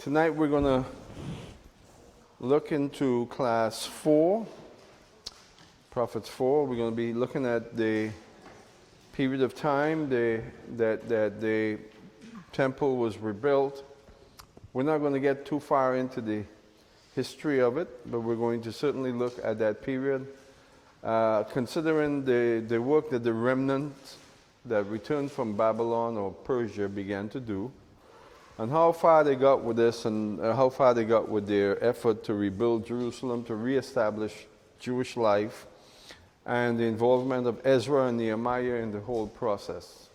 Tonight we're going to look into class 4, Prophets 4. We're going to be looking at the period of time that the temple was rebuilt. We're not going to get too far into the history of it, but we're going to certainly look at that period. Considering the work that the remnant that returned from Babylon or Persia began to do, and how far they got with this, and how far they got with their effort to rebuild Jerusalem, to reestablish Jewish life, and the involvement of Ezra and Nehemiah in the whole process.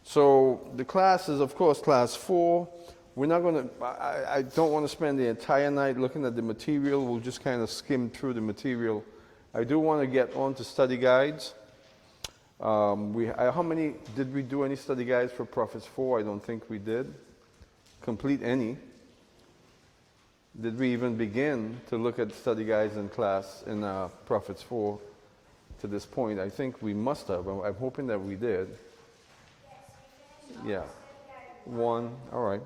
So the class is, of course, class 4. We're not going to, I don't want to spend the entire night looking at the material. We'll just kind of skim through the material. I do want to get on to study guides. How many, did we do any study guides for Prophets 4? I don't think we did. Complete any. Did we even begin to look at study guides in class in Prophets 4 to this point? I think we must have. I'm hoping that we did. Yeah. 1. All right.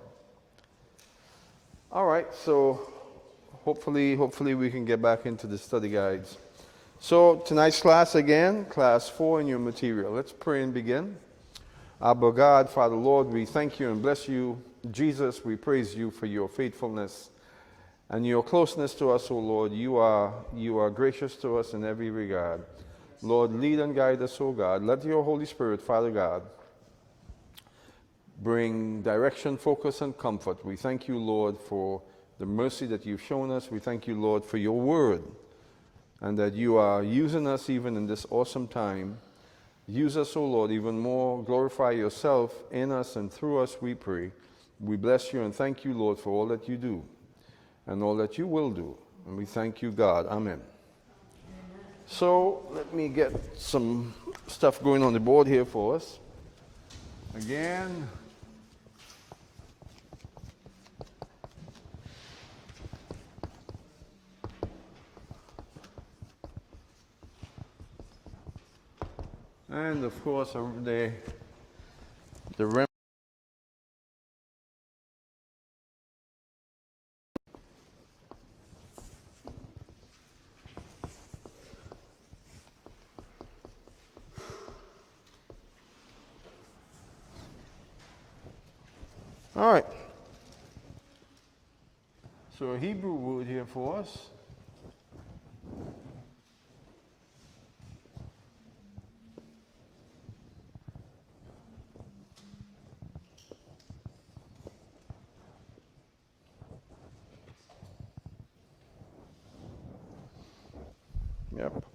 All right. So hopefully we can get back into the study guides. So tonight's class again, class 4 in your material. Let's pray and begin. Abba God, Father Lord, we thank you and bless you. Jesus, we praise you for your faithfulness and your closeness to us, O Lord. You are gracious to us in every regard. Lord, lead and guide us, O God. Let your Holy Spirit, Father God, bring direction, focus, and comfort. We thank you, Lord, for the mercy that you've shown us. We thank you, Lord, for your word, and that you are using us even in this awesome time. Use us, O Lord, even more. Glorify yourself in us and through us, we pray. We bless you and thank you, Lord, for all that you do and all that you will do. And we thank you, God. Amen. So let me get some stuff going on the board here for us. Again. And of course, the remnant. All right. So a Hebrew word here for us. Yep.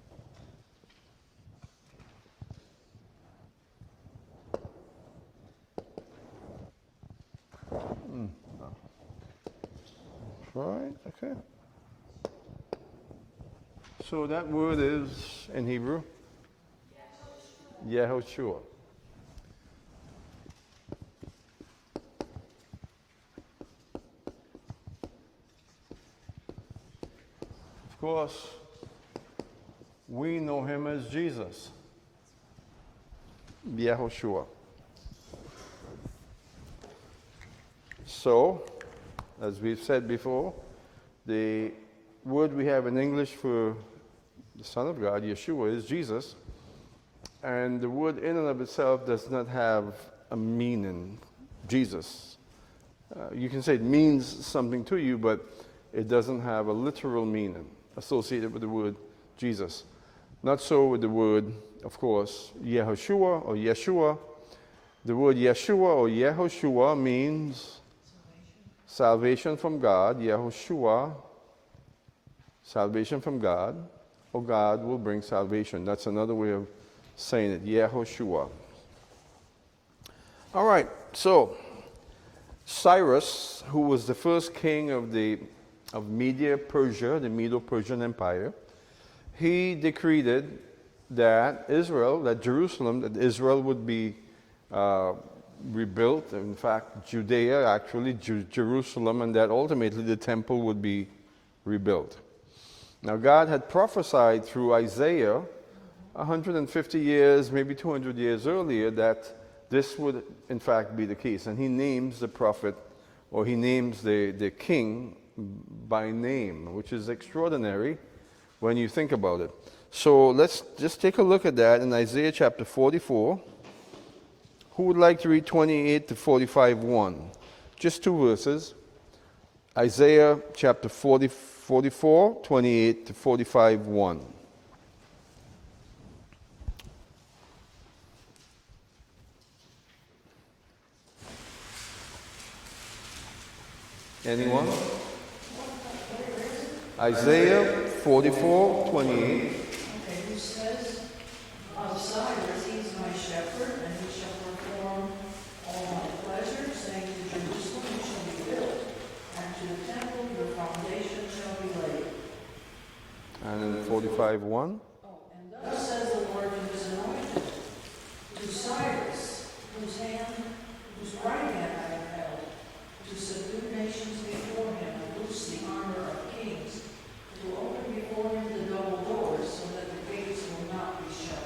Right, okay. So that word is, in Hebrew, Yehoshua. Of course, we know him as Jesus, Yehoshua. So, as we've said before, the word we have in English for the Son of God, Yeshua, is Jesus. And the word in and of itself does not have a meaning, Jesus. You can say it means something to you, but it doesn't have a literal meaning associated with the word Jesus. Not so with the word, of course, Yehoshua or Yeshua. The word Yeshua or Yehoshua means salvation from God. Yehoshua, salvation from God, or God will bring salvation. That's another way of saying it, Yehoshua. All right, so Cyrus, who was the first king of Media Persia, the Medo-Persian Empire, he decreed that Jerusalem would be rebuilt. In fact, Judea, actually, Jerusalem, and that ultimately the temple would be rebuilt. Now, God had prophesied through Isaiah 150 years, maybe 200 years earlier, that this would, in fact, be the case. And he names the prophet or he names the king by name, which is extraordinary when you think about it. So let's just take a look at that in Isaiah chapter 44. Who would like to read 28 to 45:1? Just two verses. Isaiah chapter 44, 28 to 45:1. Anyone? Isaiah 44, 28. Okay, who says of Cyrus, he's my shepherd, and he shall perform all my pleasure, saying to Jerusalem, you shall be built, and to the temple your foundation shall be laid. And in 45:1. Oh, and thus says the Lord to his anointed, to Cyrus, whose right hand I have held, to subdue nations before him, and loose the armor of kings, to open before him the double doors, so that the gates will not be shut.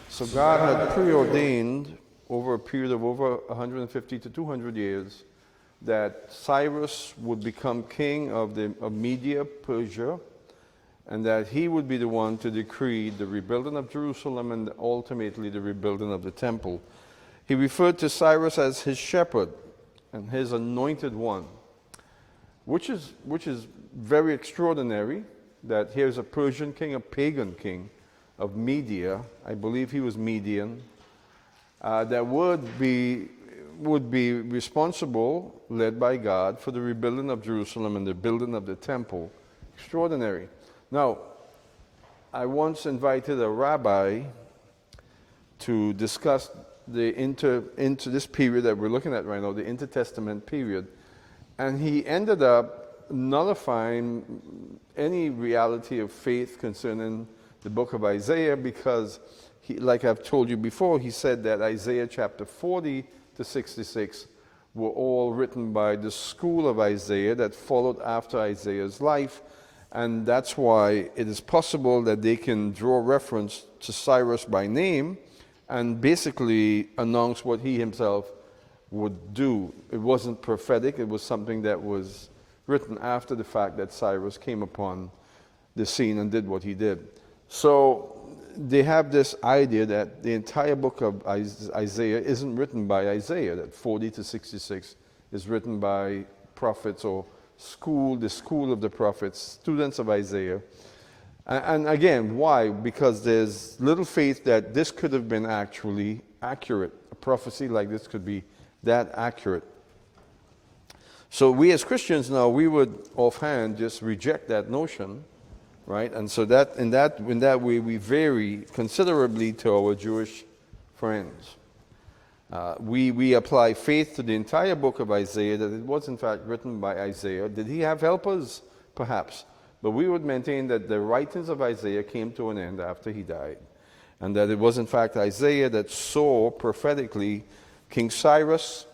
So God had preordained over a period of over 150 to 200 years that Cyrus would become king of Media, Persia, and that he would be the one to decree the rebuilding of Jerusalem and ultimately the rebuilding of the temple. He referred to Cyrus as his shepherd and his anointed one, which is very extraordinary, that here's a Persian king, a pagan king of Media, I believe he was Median, that would be responsible, led by God, for the rebuilding of Jerusalem and the building of the temple. Extraordinary. Now, I once invited a rabbi to discuss into this period that we're looking at right now, the intertestament period, and he ended up nullifying any reality of faith concerning the book of Isaiah, because like I've told you before, he said that Isaiah chapter 40 to 66 were all written by the school of Isaiah that followed after Isaiah's life, and that's why it is possible that they can draw reference to Cyrus by name and basically announce what he himself would do. It wasn't prophetic, it was something that was written after the fact that Cyrus came upon the scene and did what he did. So they have this idea that the entire book of Isaiah isn't written by Isaiah, that 40 to 66 is written by prophets or the school of the prophets, students of Isaiah. And again, why? Because there's little faith that this could have been actually accurate. A prophecy like this could be that accurate. So we as Christians now, we would offhand just reject that notion, right? And so that in that way we vary considerably to our Jewish friends. We apply faith to the entire book of Isaiah, that it was in fact written by Isaiah. Did he have helpers? Perhaps. But we would maintain that the writings of Isaiah came to an end after he died, and that it was in fact Isaiah that saw prophetically King Cyrus,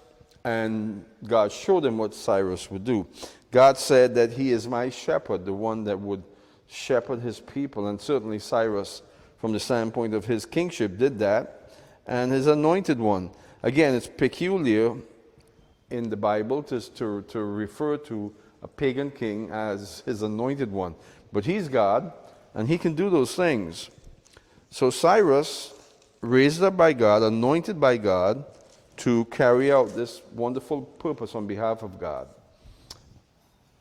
and God showed him what Cyrus would do. God said that he is my shepherd, the one that would shepherd his people, and certainly Cyrus, from the standpoint of his kingship, did that, and his anointed one. Again, it's peculiar in the Bible to refer to a pagan king as his anointed one. But he's God, and he can do those things. So Cyrus, raised up by God, anointed by God, to carry out this wonderful purpose on behalf of God.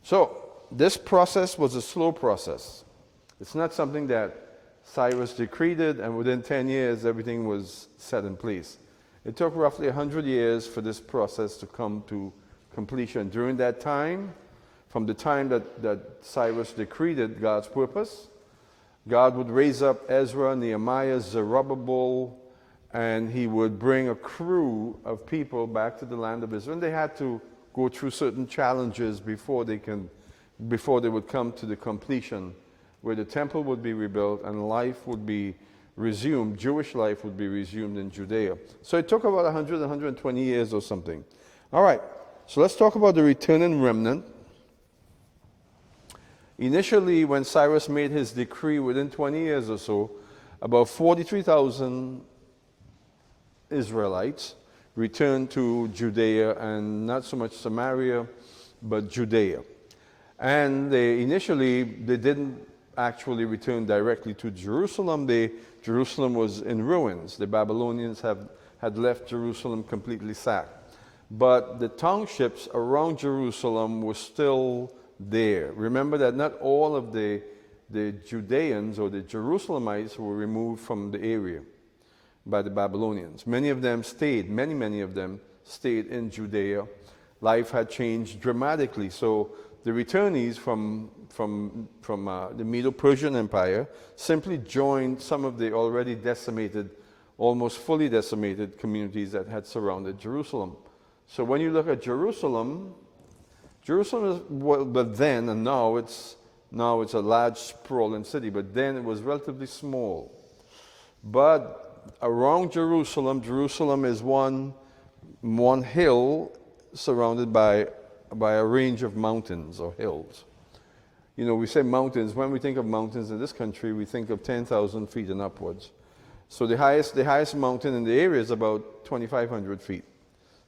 So this process was a slow process. It's not something that Cyrus decreed it, and within 10 years everything was set in place. It took roughly 100 years for this process to come to completion. During that time, from the time that Cyrus decreed it, God's purpose, God would raise up Ezra, Nehemiah, Zerubbabel, and he would bring a crew of people back to the land of Israel. And they had to go through certain challenges before they would come to the completion where the temple would be rebuilt and life would be resumed, Jewish life would be resumed in Judea. So it took about 100, 120 years or something. All right, so let's talk about the returning remnant. Initially, when Cyrus made his decree, within 20 years or so, about 43,000 Israelites returned to Judea, and not so much Samaria, but Judea. And they didn't actually return directly to Jerusalem. Jerusalem was in ruins. The Babylonians had left Jerusalem completely sacked. But the townships around Jerusalem were still there. Remember that not all of the Judeans or the Jerusalemites were removed from the area by the Babylonians. Many of them stayed, many of them stayed in Judea. Life had changed dramatically. So the returnees from the Medo-Persian Empire simply joined some of the already decimated, almost fully decimated communities that had surrounded Jerusalem. So when you look at Jerusalem is, but then and now it's a large sprawling city, but then it was relatively small. But around Jerusalem is one hill surrounded by a range of mountains or hills. You know, we say mountains. When we think of mountains in this country, we think of 10,000 feet and upwards. So the highest mountain in the area is about 2,500 feet.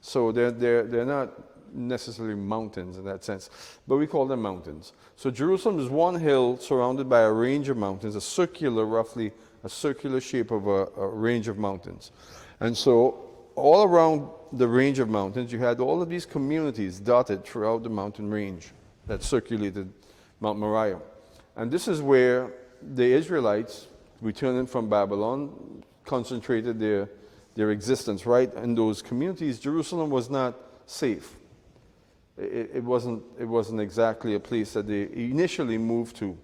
So they're not necessarily mountains in that sense, but we call them mountains. So Jerusalem is one hill surrounded by a range of mountains, roughly a circular shape of a range of mountains. And so all around the range of mountains, you had all of these communities dotted throughout the mountain range that circulated Mount Moriah. And this is where the Israelites, returning from Babylon, concentrated their existence right in those communities. Jerusalem was not safe. It wasn't exactly a place that they initially moved to.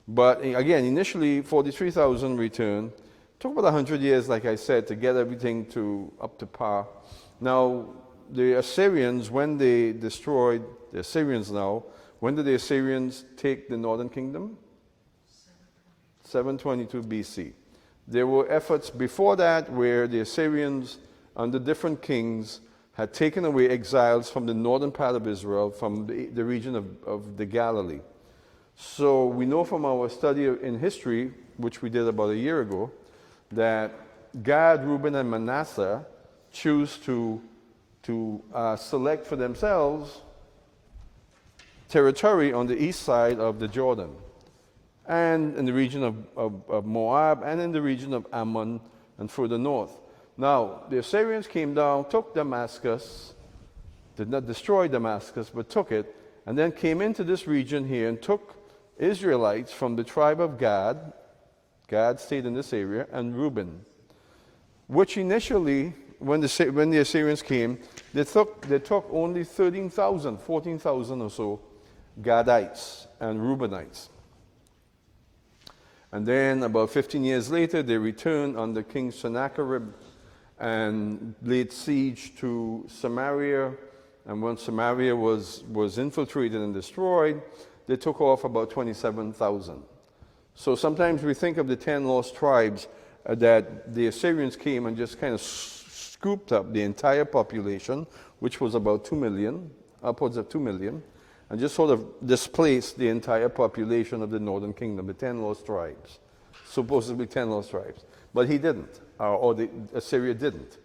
But again, initially 43,000 returned. Took about 100 years, like I said, to get everything up to par. Now, the Assyrians, when did the Assyrians take the northern kingdom? 722 BC. There were efforts before that where the Assyrians, under different kings, had taken away exiles from the northern part of Israel, from the region of the Galilee. So we know from our study in history, which we did about a year ago, that Gad, Reuben, and Manasseh choose to select for themselves territory on the east side of the Jordan, and in the region of Moab, and in the region of Ammon, and further north. Now, the Assyrians came down, took Damascus, did not destroy Damascus, but took it, and then came into this region here and took Israelites from the tribe of Gad. Gad stayed in this area, and Reuben, which initially, when the Assyrians came, they took only 13,000, 14,000 or so Gadites and Reubenites. And then about 15 years later, they returned under King Sennacherib and laid siege to Samaria. And when Samaria was infiltrated and destroyed, they took off about 27,000. So sometimes we think of the 10 lost tribes that the Assyrians came and just kind of scooped up the entire population, which was about 2 million, upwards of 2 million, and just sort of displaced the entire population of the northern kingdom, the 10 lost tribes, supposedly 10 lost tribes. But he didn't, or Assyria didn't.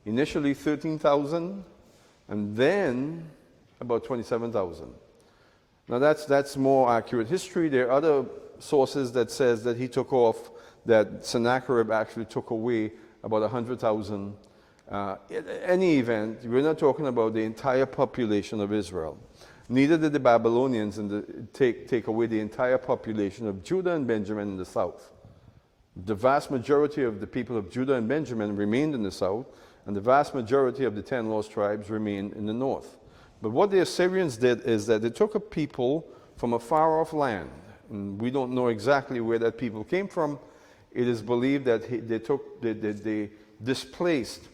Initially 13,000, and then about 27,000. Now that's more accurate history. There are other sources that says that he took off, that Sennacherib actually took away about 100,000. In any event, we're not talking about the entire population of Israel. Neither did the Babylonians take away the entire population of Judah and Benjamin in the south. The vast majority of the people of Judah and Benjamin remained in the south, and the vast majority of the 10 lost tribes remained in the north. But what the Assyrians did is that they took a people from a far-off land, and we don't know exactly where that people came from. It is believed that they displaced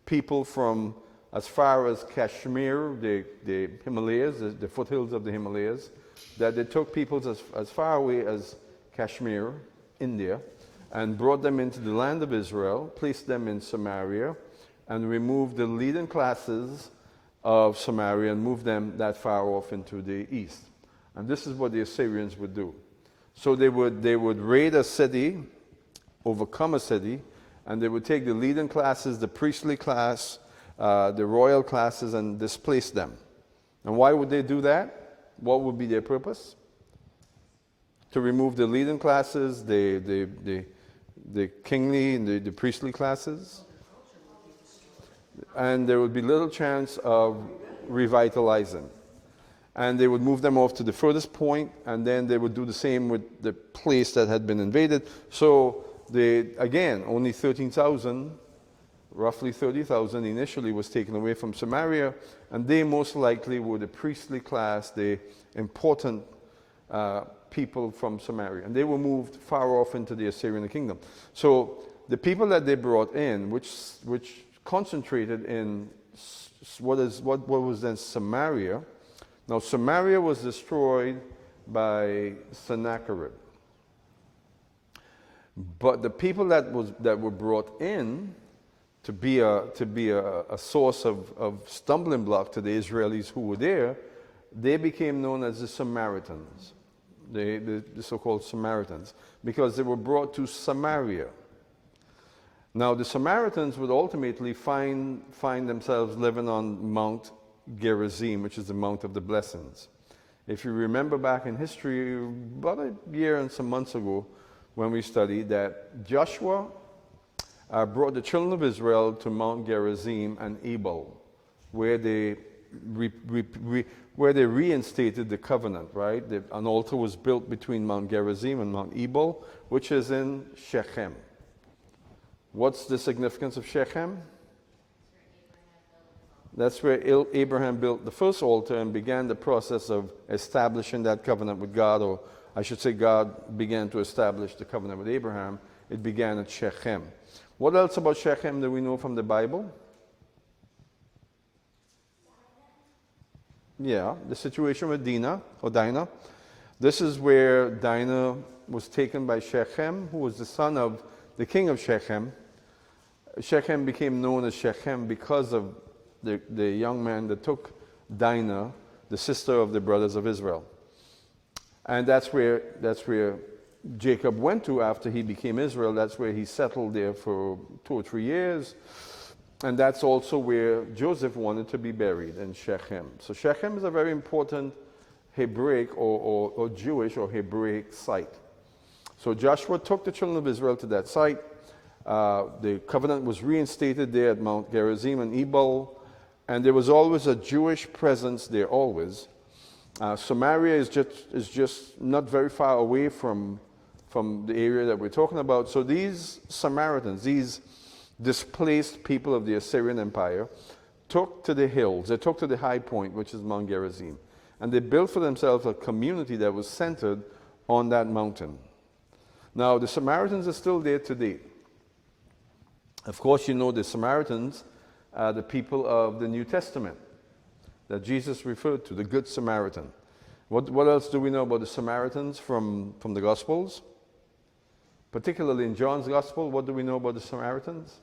people from as far as Kashmir, the Himalayas, the foothills of the Himalayas, that they took people as far away as Kashmir, India, and brought them into the land of Israel, placed them in Samaria, and removed the leading classes of Samaria and moved them that far off into the east. And this is what the Assyrians would do. So they would raid a city, overcome a city, and they would take the leading classes, the priestly class, the royal classes and displace them. And why would they do that? What would be their purpose? To remove the leading classes, the kingly and the priestly classes. And there would be little chance of revitalizing. And they would move them off to the furthest point, and then they would do the same with the place that had been invaded. So, again, only 13,000, roughly 30,000 initially was taken away from Samaria, and they most likely were the priestly class, the important people from Samaria. And they were moved far off into the Assyrian kingdom. So, the people that they brought in, which concentrated in what was then Samaria. Now, Samaria was destroyed by Sennacherib. But the people that were brought in to be a source of stumbling block to the Israelis who were there, they became known as the Samaritans, the so-called Samaritans, because they were brought to Samaria. Now, the Samaritans would ultimately find themselves living on Mount Gerizim, which is the Mount of the Blessings. If you remember back in history, about a year and some months ago, when we studied that Joshua brought the children of Israel to Mount Gerizim and Ebal, where they reinstated the covenant, right? An altar was built between Mount Gerizim and Mount Ebal, which is in Shechem. What's the significance of Shechem? That's where Abraham built the first altar and began the process of establishing that covenant with God, or I should say God began to establish the covenant with Abraham. It began at Shechem. What else about Shechem do we know from the Bible? Yeah, the situation with Dinah. This is where Dinah was taken by Shechem, who was the son of the king of Shechem. Shechem became known as Shechem because of the young man that took Dinah, the sister of the brothers of Israel. And that's where Jacob went to after he became Israel. That's where he settled there for 2 or 3 years. And that's also where Joseph wanted to be buried, in Shechem. So Shechem is a very important Hebraic or Jewish or Hebraic site. So Joshua took the children of Israel to that site. The covenant was reinstated there at Mount Gerizim and Ebal, and there was always a Jewish presence there, always. Samaria is just not very far away from the area that we're talking about. So these Samaritans, these displaced people of the Assyrian Empire, took to the hills. They took to the high point, which is Mount Gerizim, and they built for themselves a community that was centered on that mountain. Now, the Samaritans are still there today. Of course, you know the Samaritans are the people of the New Testament that Jesus referred to, the Good Samaritan. What else do we know about the Samaritans from the Gospels? Particularly in John's Gospel, what do we know about the Samaritans?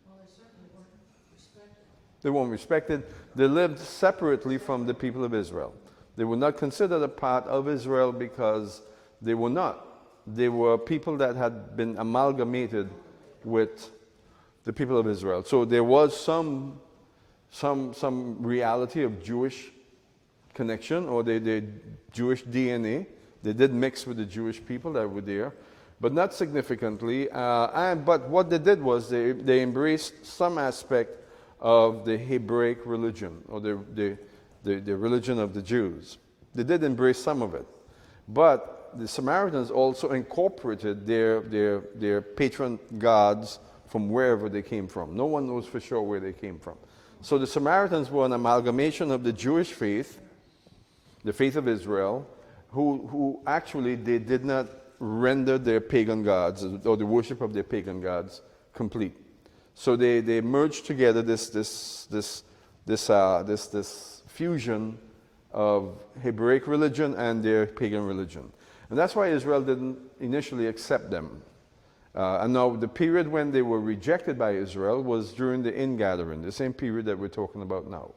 Well, they certainly weren't respected. They weren't respected. They lived separately from the people of Israel. They were not considered a part of Israel because they were not. They were people that had been amalgamated with the people of Israel. So there was some reality of Jewish connection, or the Jewish DNA. They did mix with the Jewish people that were there, but not significantly. But what they did was they embraced some aspect of the Hebraic religion, or the religion of the Jews. They did embrace some of it. But the Samaritans also incorporated their patron gods from wherever they came from. No one knows for sure where they came from. So the Samaritans were an amalgamation of the Jewish faith, the faith of Israel, who actually they did not render their pagan gods or the worship of their pagan gods complete. So they merged together this fusion of Hebraic religion and their pagan religion. And that's why Israel didn't initially accept them. And now the period when they were rejected by Israel was during the ingathering, the same period that we're talking about now.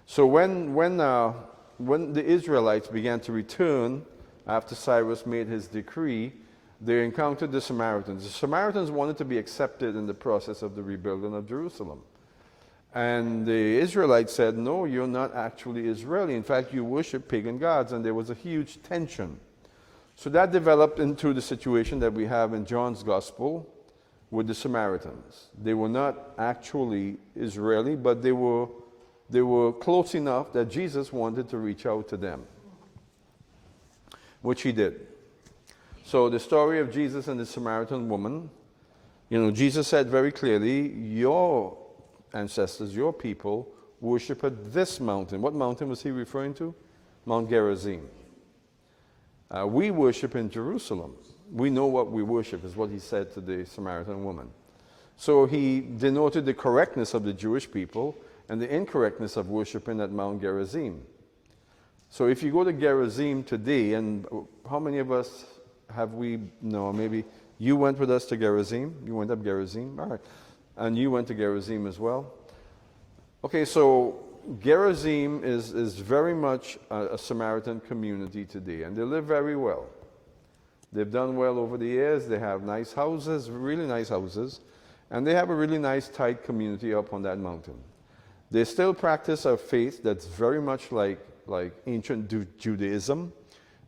So when the Israelites began to return after Cyrus made his decree, they encountered the Samaritans. The Samaritans wanted to be accepted in the process of the rebuilding of Jerusalem. And the Israelites said, no, you're not actually Israeli. In fact, you worship pagan gods. And there was a huge tension. So that developed into the situation that we have in John's Gospel with the Samaritans. They were not actually Israeli, but they were close enough that Jesus wanted to reach out to them, which he did. So the story of Jesus and the Samaritan woman, Jesus said very clearly, your ancestors, your people, worship at this mountain. What mountain was he referring to? Mount Gerizim. We worship in Jerusalem. We know what we worship, is what he said to the Samaritan woman. So he denoted the correctness of the Jewish people and the incorrectness of worshiping at Mount Gerizim. So if you go to Gerizim today, and how many of us have we, no, maybe you went with us to Gerizim? You went up Gerizim? All right. And you went to Gerizim as well? Okay, so Gerizim is very much a Samaritan community today, and they live very well. They've done well over the years. They have nice houses, really nice houses, and they have a really nice, tight community up on that mountain. They still practice a faith that's very much like ancient Judaism,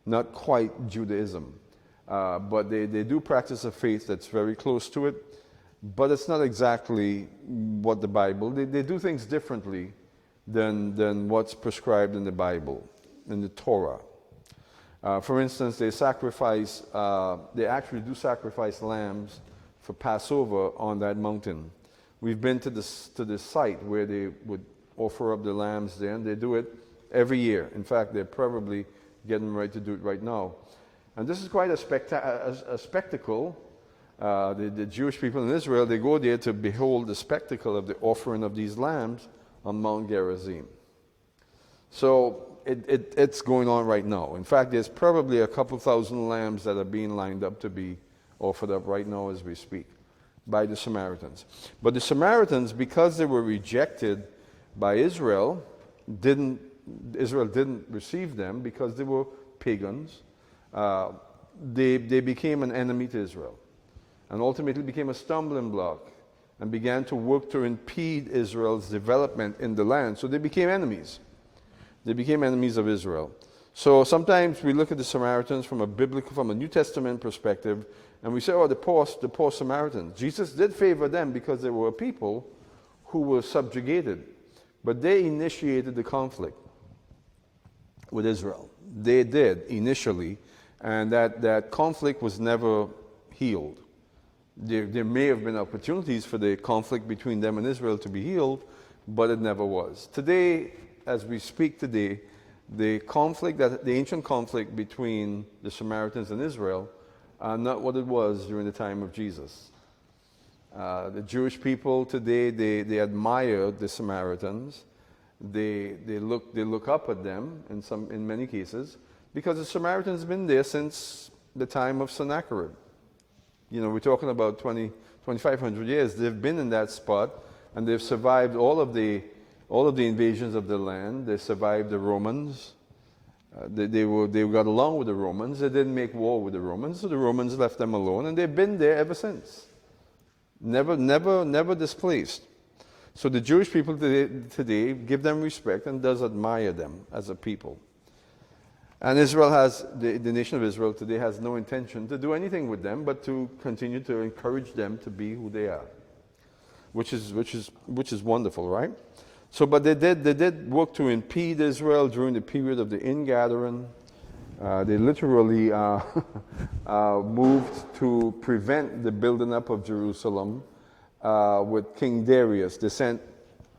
not quite Judaism, but they do practice a faith that's very close to it, but it's not exactly what the Bible, they do things differently than what's prescribed in the Bible, in the Torah. For instance, they actually do sacrifice lambs for Passover on that mountain. We've been to this site where they would offer up the lambs there, and they do it every year. In fact, they're probably getting ready to do it right now. And this is quite a spectacle. The Jewish people in Israel, they go there to behold the spectacle of the offering of these lambs on Mount Gerizim. So it's going on right now. In fact, there's probably a couple thousand lambs that are being lined up to be offered up right now as we speak by the Samaritans. But the Samaritans, because they were rejected by Israel didn't receive them because they were pagans. They became an enemy to Israel, and ultimately became a stumbling block and began to work to impede Israel's development in the land. So they became enemies. They became enemies of Israel. So sometimes we look at the Samaritans from a New Testament perspective, and we say, oh, the poor Samaritans. Jesus did favor them because they were a people who were subjugated, but they initiated the conflict with Israel. They did initially, and that conflict was never healed. There may have been opportunities for the conflict between them and Israel to be healed, but it never was. Today, as we speak today, the ancient conflict between the Samaritans and Israel are not what it was during the time of Jesus. The Jewish people today, they admire the Samaritans. They look up at them in many cases, because the Samaritans have been there since the time of Sennacherib. We're talking about 2,500 years. They've been in that spot, and they've survived all of the invasions of the land. They survived the Romans. They got along with the Romans. They didn't make war with the Romans, so the Romans left them alone, and they've been there ever since. Never displaced. So the Jewish people today give them respect and does admire them as a people. And Israel the nation of Israel today has no intention to do anything with them, but to continue to encourage them to be who they are, which is wonderful, right? So, but they did work to impede Israel during the period of the ingathering. They literally moved to prevent the building up of Jerusalem with King Darius. They sent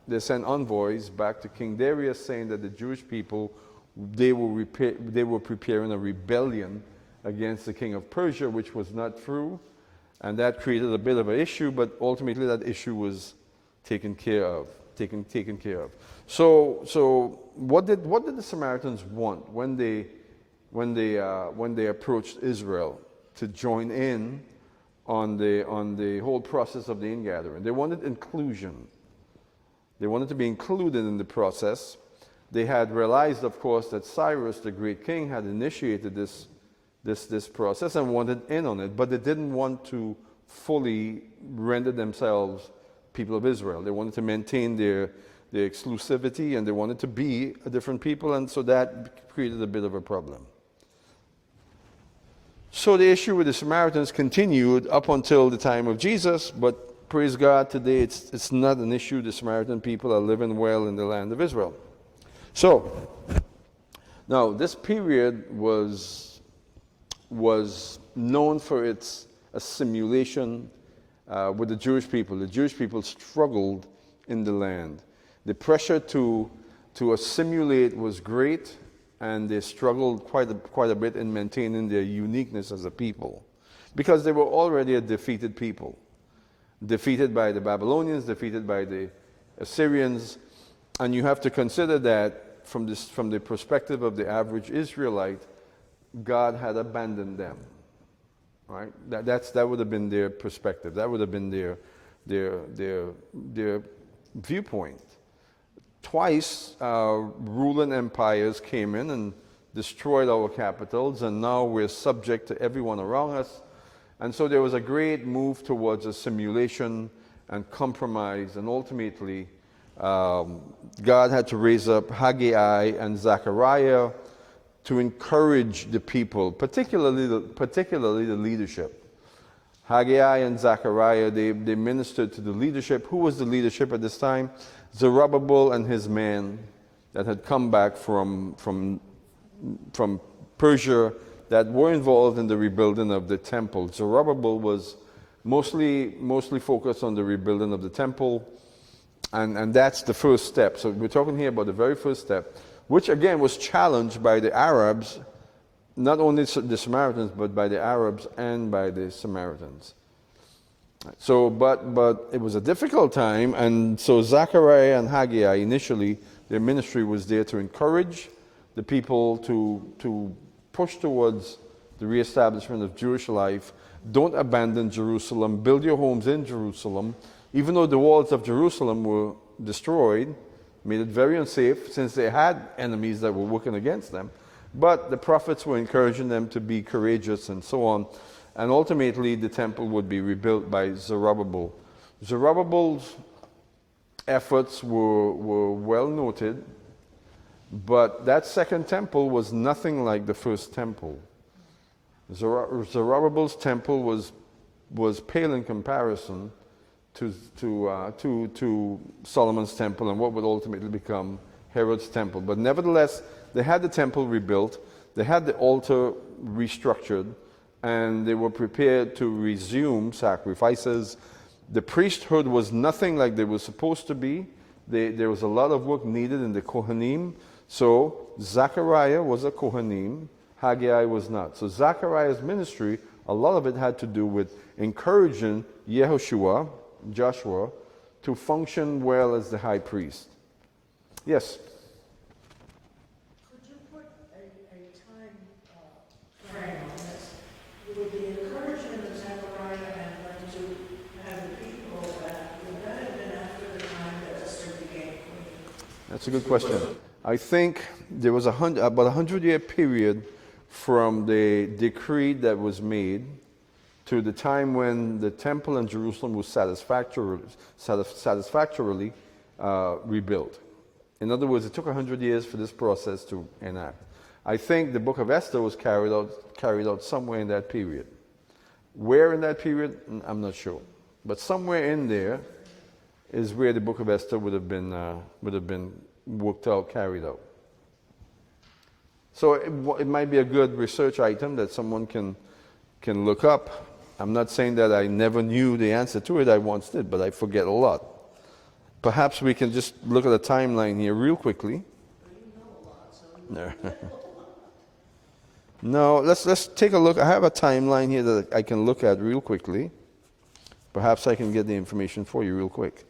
envoys back to King Darius saying that the Jewish people, they were preparing a rebellion against the king of Persia, which was not true, and that created a bit of an issue. But ultimately, that issue was taken care of. So what did the Samaritans want when they approached Israel to join in on the whole process of the ingathering? They wanted inclusion. They wanted to be included in the process. They had realized, of course, that Cyrus, the great king, had initiated this this process and wanted in on it, but they didn't want to fully render themselves people of Israel. They wanted to maintain their exclusivity, and they wanted to be a different people, and so that created a bit of a problem. So the issue with the Samaritans continued up until the time of Jesus, but praise God, today it's not an issue. The Samaritan people are living well in the land of Israel. So, now this period was known for its assimilation with the Jewish people. The Jewish people struggled in the land. The pressure to assimilate was great, and they struggled quite a bit in maintaining their uniqueness as a people, because they were already a defeated people, defeated by the Babylonians, defeated by the Assyrians, and you have to consider that from the perspective of the average Israelite, God had abandoned them. Right? That would have been their perspective. That would have been their viewpoint. Twice, ruling empires came in and destroyed our capitals, and now we're subject to everyone around us. And so there was a great move towards assimilation and compromise, and ultimately, God had to raise up Haggai and Zechariah to encourage the people, particularly the leadership. Haggai and Zechariah, they ministered to the leadership. Who was the leadership at this time? Zerubbabel and his men that had come back from Persia, that were involved in the rebuilding of the temple. Zerubbabel was mostly focused on the rebuilding of the temple, and that's the first step. So we're talking here about the very first step, which again was challenged by the Arabs, not only the Samaritans, but by the Arabs and by the Samaritans. So, but it was a difficult time, and so Zechariah and Haggai, initially, their ministry was there to encourage the people to push towards the reestablishment of Jewish life. Don't abandon Jerusalem. Build your homes in Jerusalem. Even though the walls of Jerusalem were destroyed, made it very unsafe, since they had enemies that were working against them. But the prophets were encouraging them to be courageous and so on. And ultimately, the temple would be rebuilt by Zerubbabel. Zerubbabel's efforts were well noted, but that second temple was nothing like the first temple. Zerubbabel's temple was pale in comparison to Solomon's temple and what would ultimately become Herod's temple. But nevertheless, they had the temple rebuilt, they had the altar restructured, and they were prepared to resume sacrifices. The priesthood was nothing like they were supposed to be. There was a lot of work needed in the Kohanim. So Zechariah was a Kohanim, Haggai was not. So Zechariah's ministry, a lot of it had to do with encouraging Yehoshua, Joshua, to function well as the high priest. Yes? Could you put a time frame on this? With the encouragement of Zechariah and them to have the people that would that have been after the time that Esther became queen? That's a good question. I think there was about a 100-year period from the decree that was made to the time when the temple in Jerusalem was satisfactorily rebuilt. In other words, it took 100 years for this process to enact. I think the book of Esther was carried out somewhere in that period. Where in that period, I'm not sure. But somewhere in there is where the book of Esther would have been worked out, carried out. So it might be a good research item that someone can look up. I'm not saying that I never knew the answer to it. I once did, but I forget a lot. Perhaps we can just look at a timeline here real quickly. No. No, let's take a look. I have a timeline here that I can look at real quickly. Perhaps I can get the information for you real quick.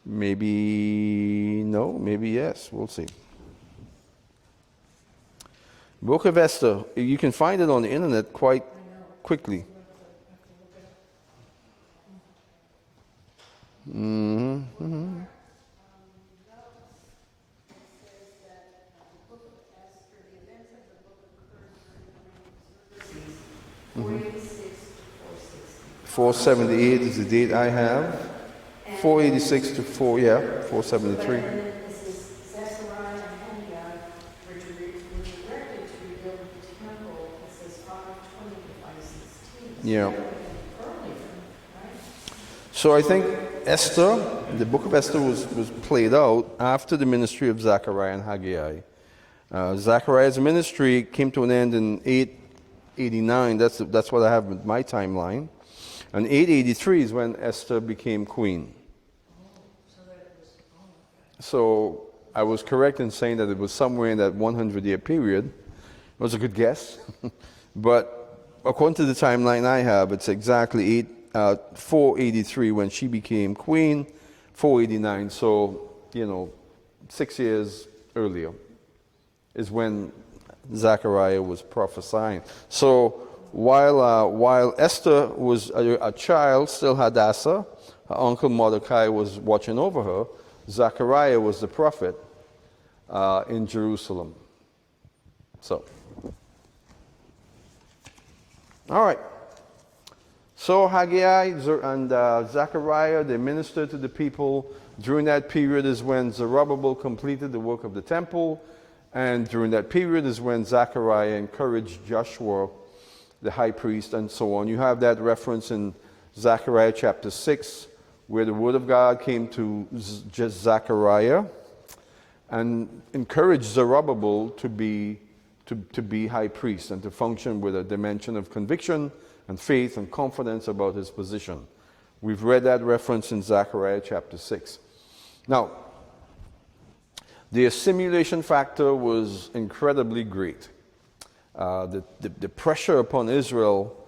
Maybe no, maybe yes. We'll see. Book of Esther. You can find it on the internet quite quickly. Mm-hmm. 478 is the date I have. 486 to 473. This is Zechariah and Haggai were directed to rebuild the temple. It says 520 to 516. Yeah. Earlier, right? So I think Esther, the book of Esther was played out after the ministry of Zechariah and Haggai. Zechariah's ministry came to an end in 889. That's what I have with my timeline. And 883 is when Esther became queen. So I was correct in saying that it was somewhere in that 100-year period. It was a good guess. But according to the timeline I have, it's exactly 483 when she became queen, 489. So, 6 years earlier is when Zechariah was prophesying. So while Esther was a child, still Hadassah, her uncle Mordecai was watching over her, Zechariah was the prophet in Jerusalem. So, all right. So Haggai and Zechariah, they ministered to the people. During that period is when Zerubbabel completed the work of the temple. And during that period is when Zechariah encouraged Joshua, the high priest, and so on. You have that reference in Zechariah chapter 6, where the word of God came to Zechariah and encouraged Zerubbabel to be high priest and to function with a dimension of conviction and faith and confidence about his position. We've read that reference in Zechariah chapter 6. Now, the assimilation factor was incredibly great. The pressure upon Israel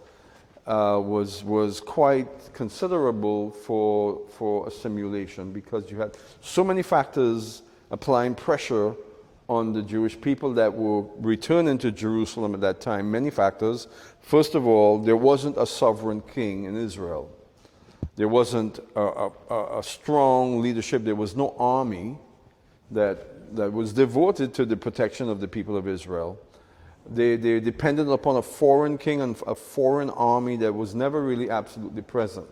was quite considerable for assimilation, because you had so many factors applying pressure on the Jewish people that were returning to Jerusalem at that time. Many factors. First of all, there wasn't a sovereign king in Israel. There wasn't a strong leadership. There was no army that was devoted to the protection of the people of Israel. They depended upon a foreign king and a foreign army that was never really absolutely present.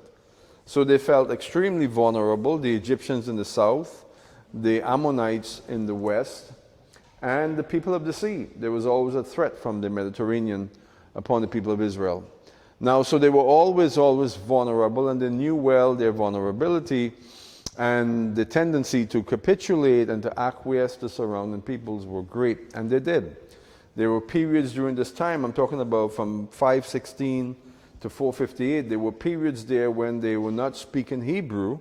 So they felt extremely vulnerable, the Egyptians in the south, the Ammonites in the west, and the people of the sea. There was always a threat from the Mediterranean upon the people of Israel. Now, so they were always vulnerable, and they knew well their vulnerability, and the tendency to capitulate and to acquiesce to surrounding peoples were great, and they did. There were periods during this time, I'm talking about from 516 to 458, there were periods there when they were not speaking Hebrew,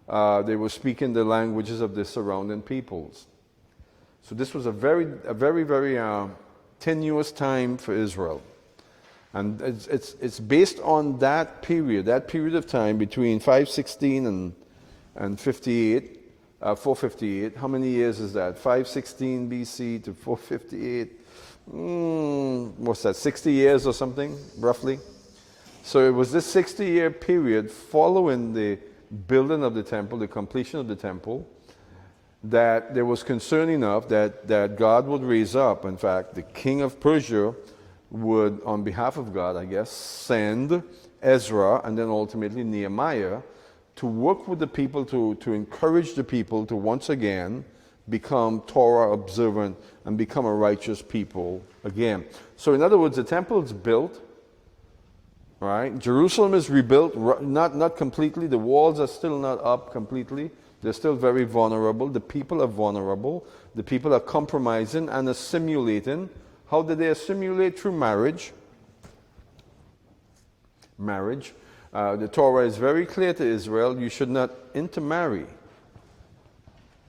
they were speaking the languages of the surrounding peoples. So this was a very tenuous time for Israel. And it's based on that period of time between 516 and 58, 458. How many years is that? 516 BC to 458. What's that, 60 years or something, roughly? So it was this 60-year period following the building of the temple, the completion of the temple, that there was concern enough that God would raise up. In fact, the king of Persia would, on behalf of God, I guess, send Ezra and then ultimately Nehemiah to work with the people to encourage the people to once again become Torah observant and become a righteous people again. So in other words, the temple is built, right? Jerusalem is rebuilt, not completely. The walls are still not up completely. They're still very vulnerable. The people are vulnerable. The people are compromising and assimilating. How did they assimilate? Through marriage. The Torah is very clear to Israel, you should not intermarry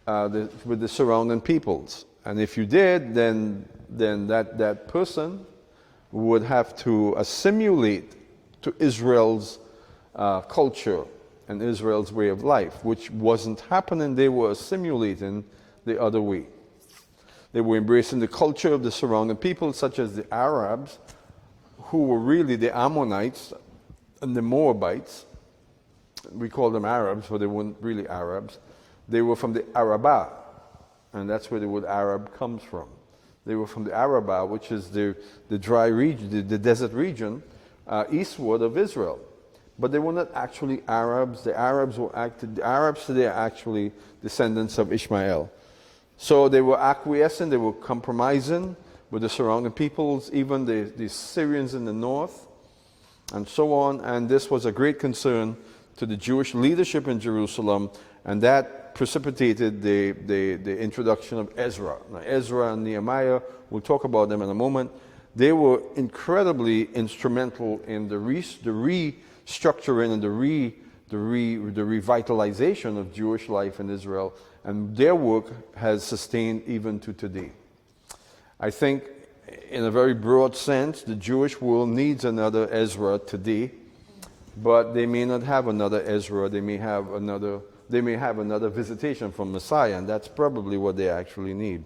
with the surrounding peoples. And if you did, then that person would have to assimilate to Israel's culture and Israel's way of life, which wasn't happening. They were assimilating the other way. They were embracing the culture of the surrounding people, such as the Arabs, who were really the Ammonites and the Moabites. We call them Arabs, but they weren't really Arabs. They were from the Arabah, and that's where the word Arab comes from. They were from the Arabah, which is the dry region, the desert region, eastward of Israel. but they were not actually Arabs. The Arabs today are actually descendants of Ishmael. So they were acquiescing, they were compromising with the surrounding peoples, even the Syrians in the north, and so on. And this was a great concern to the Jewish leadership in Jerusalem, and that precipitated the introduction of Ezra. Now, Ezra and Nehemiah, we'll talk about them in a moment. They were incredibly instrumental in the restructuring and the revitalization of Jewish life in Israel, and their work has sustained even to today. I think, in a very broad sense, the Jewish world needs another Ezra today, but they may not have another Ezra. They may have another visitation from Messiah, and that's probably what they actually need.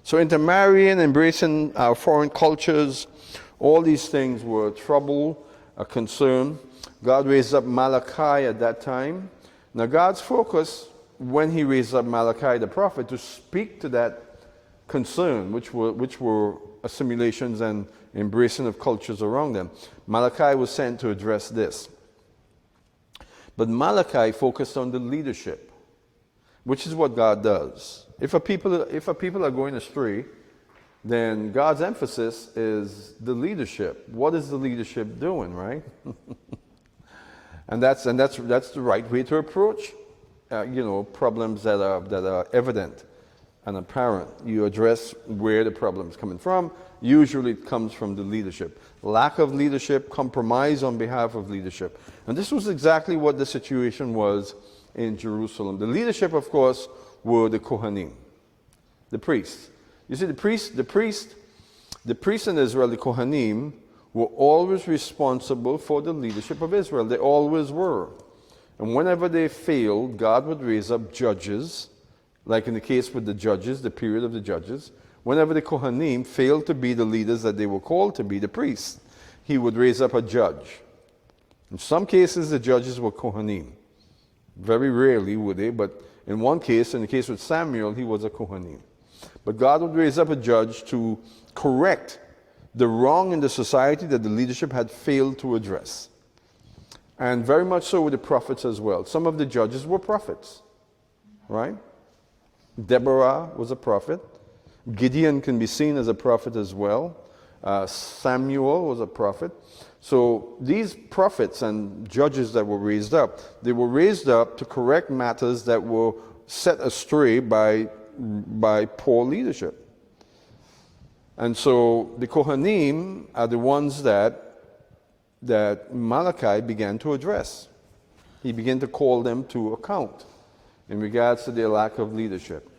So intermarrying, embracing our foreign cultures, all these things were trouble, a concern. God raised up Malachi at that time. Now God's focus, when he raised up Malachi the prophet, to speak to that concern, which were assimilations and embracing of cultures around them. Malachi was sent to address this. But Malachi focused on the leadership, which is what God does. If a people are going astray, then God's emphasis is the leadership. What is the leadership doing, right? and that's the right way to approach, problems that are evident and apparent. You address where the problem is coming from. Usually it comes from the leadership. Lack of leadership, compromise on behalf of leadership. And this was exactly what the situation was in Jerusalem. The leadership, of course, were the Kohanim, the priests. You see, the priests in Israel, the Kohanim, were always responsible for the leadership of Israel. They always were. And whenever they failed, God would raise up judges, like in the case with the judges, the period of the judges. Whenever the Kohanim failed to be the leaders that they were called to be, the priests, he would raise up a judge. In some cases, the judges were Kohanim. Very rarely would they, but in one case, in the case with Samuel, he was a Kohanim. But God would raise up a judge to correct the wrong in the society that the leadership had failed to address. And very much so with the prophets as well. Some of the judges were prophets, right? Deborah was a prophet. Gideon can be seen as a prophet as well. Samuel was a prophet. So these prophets and judges that were raised up, they were raised up to correct matters that were set astray by poor leadership. And so the Kohanim are the ones that Malachi began to address. He began to call them to account in regards to their lack of leadership.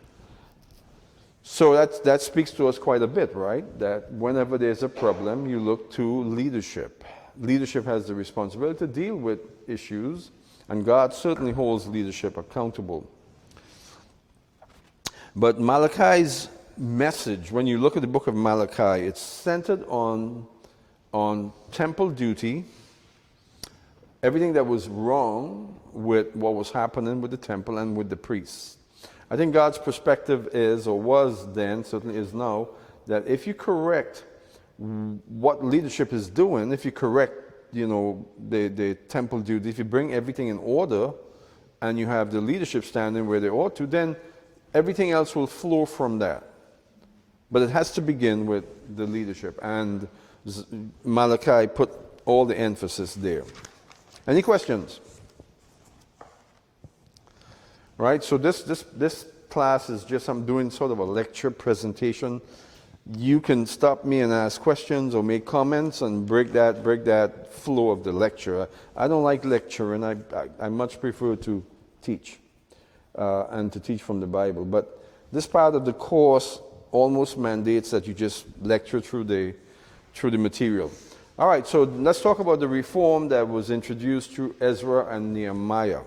So that speaks to us quite a bit, right? That whenever there's a problem, you look to leadership. Leadership has the responsibility to deal with issues, and God certainly holds leadership accountable. But Malachi's message, when you look at the book of Malachi, it's centered on temple duty, everything that was wrong with what was happening with the temple and with the priests. I think God's perspective is, or was then, certainly is now, that if you correct what leadership is doing, if you correct, the temple duty, if you bring everything in order and you have the leadership standing where they ought to, then everything else will flow from that. But it has to begin with the leadership. And Malachi put all the emphasis there. Any questions? Right, so this class is just, I'm doing sort of a lecture presentation. You can stop me and ask questions or make comments and break that flow of the lecture. I don't like lecturing. I much prefer to teach and to teach from the Bible. But this part of the course almost mandates that you just lecture through the material. All right, so let's talk about the reform that was introduced through Ezra and Nehemiah.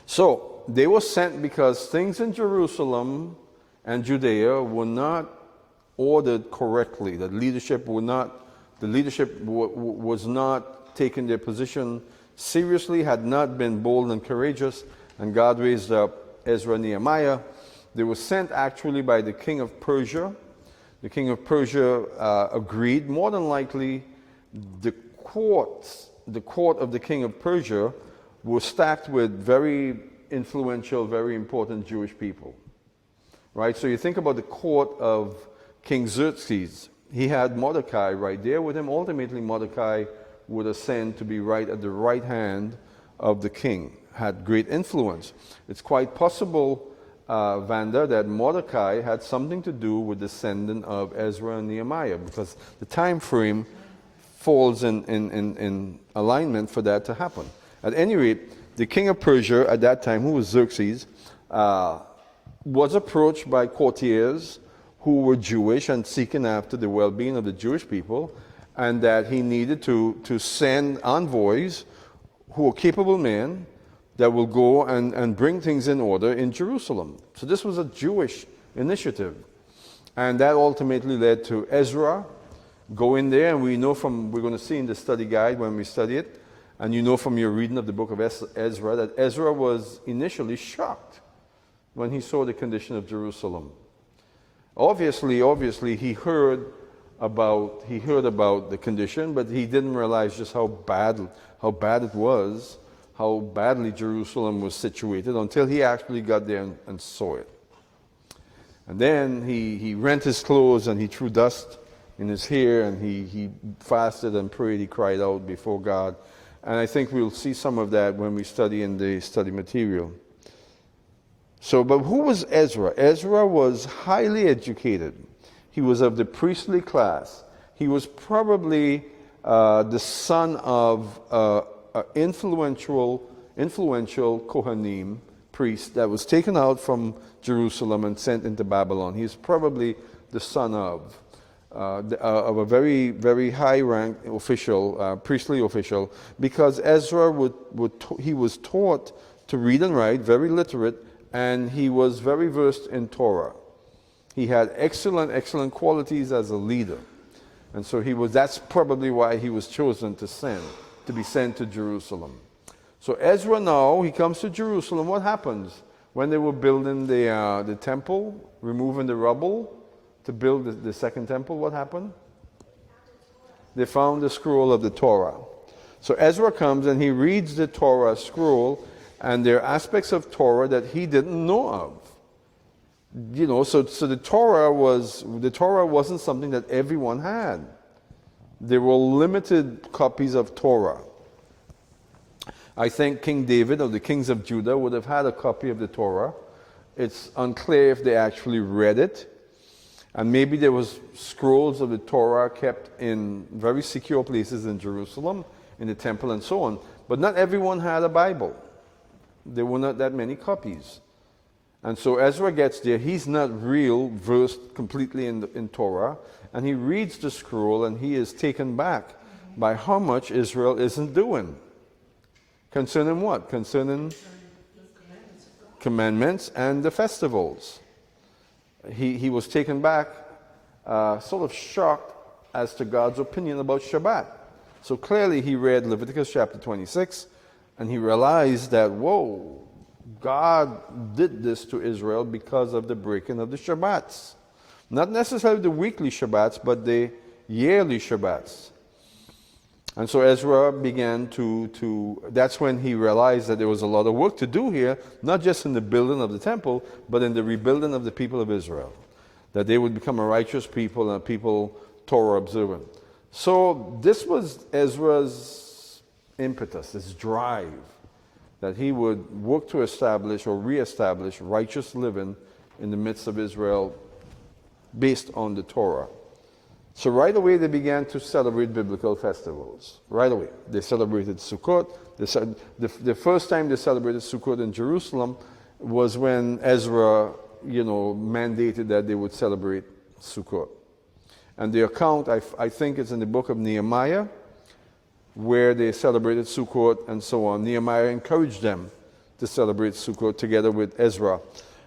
So they were sent because things in Jerusalem and Judea were not ordered correctly. The leadership was not taking their position seriously, had not been bold and courageous, and God raised up Ezra and Nehemiah. They were sent actually by the king of Persia. The king of Persia agreed. More than likely, the courts the court of the king of Persia was stacked with very influential, very important Jewish people. Right? So you think about the court of King Xerxes. He had Mordecai right there with him. Ultimately, Mordecai would ascend to be right at the right hand of the king, had great influence. It's quite possible, Vanda, that Mordecai had something to do with the sending of Ezra and Nehemiah, because the time frame falls in alignment for that to happen. At any rate, the king of Persia at that time, who was Xerxes, was approached by courtiers who were Jewish and seeking after the well-being of the Jewish people, and that he needed to send envoys who were capable men that will go and bring things in order in Jerusalem. So this was a Jewish initiative. And that ultimately led to Ezra going there, and we know we're going to see in the study guide when we study it, and you know from your reading of the book of Ezra, that Ezra was initially shocked when he saw the condition of Jerusalem. Obviously, he heard about the condition, but he didn't realize just how bad it was, how badly Jerusalem was situated, until he actually got there and saw it. And then he rent his clothes and he threw dust in his hair, and he fasted and prayed. He cried out before God. And I think we'll see some of that when we study in the study material. So, but who was Ezra? Ezra was highly educated. He was of the priestly class. He was probably the son of an influential Kohanim priest that was taken out from Jerusalem and sent into Babylon. He's probably the son of a very, very high-ranked official, priestly official, because Ezra he was taught to read and write, very literate, and he was very versed in Torah. He had excellent qualities as a leader. And so that's probably why he was chosen to be sent to Jerusalem. So Ezra now, he comes to Jerusalem. What happens when they were building the temple, removing the rubble to build the second temple? What happened? They found the scroll of the Torah. So Ezra comes and he reads the Torah scroll, and there are aspects of Torah that he didn't know of. So the Torah wasn't something that everyone had. There were limited copies of Torah. I think King David, of the kings of Judah, would have had a copy of the Torah. It's unclear if they actually read it. And maybe there was scrolls of the Torah kept in very secure places in Jerusalem, in the temple and so on. But not everyone had a Bible. There were not that many copies. And so Ezra gets there. He's not real versed completely in Torah. And he reads the scroll, and he is taken back by how much Israel isn't doing. Concerning what? Concerning commandments and the festivals. He was taken back, sort of shocked as to God's opinion about Shabbat. So clearly he read Leviticus chapter 26, and he realized that, whoa, God did this to Israel because of the breaking of the Shabbats. Not necessarily the weekly Shabbats, but the yearly Shabbats. And so Ezra began that's when he realized that there was a lot of work to do here, not just in the building of the temple, but in the rebuilding of the people of Israel. That they would become a righteous people and a people Torah observant. So this was Ezra's impetus, this drive, that he would work to establish or reestablish righteous living in the midst of Israel based on the Torah. So right away they began to celebrate biblical festivals. Right away. They celebrated Sukkot. The first time they celebrated Sukkot in Jerusalem was when Ezra, mandated that they would celebrate Sukkot. And the account, I think it's in the book of Nehemiah, where they celebrated Sukkot and so on. Nehemiah encouraged them to celebrate Sukkot together with Ezra.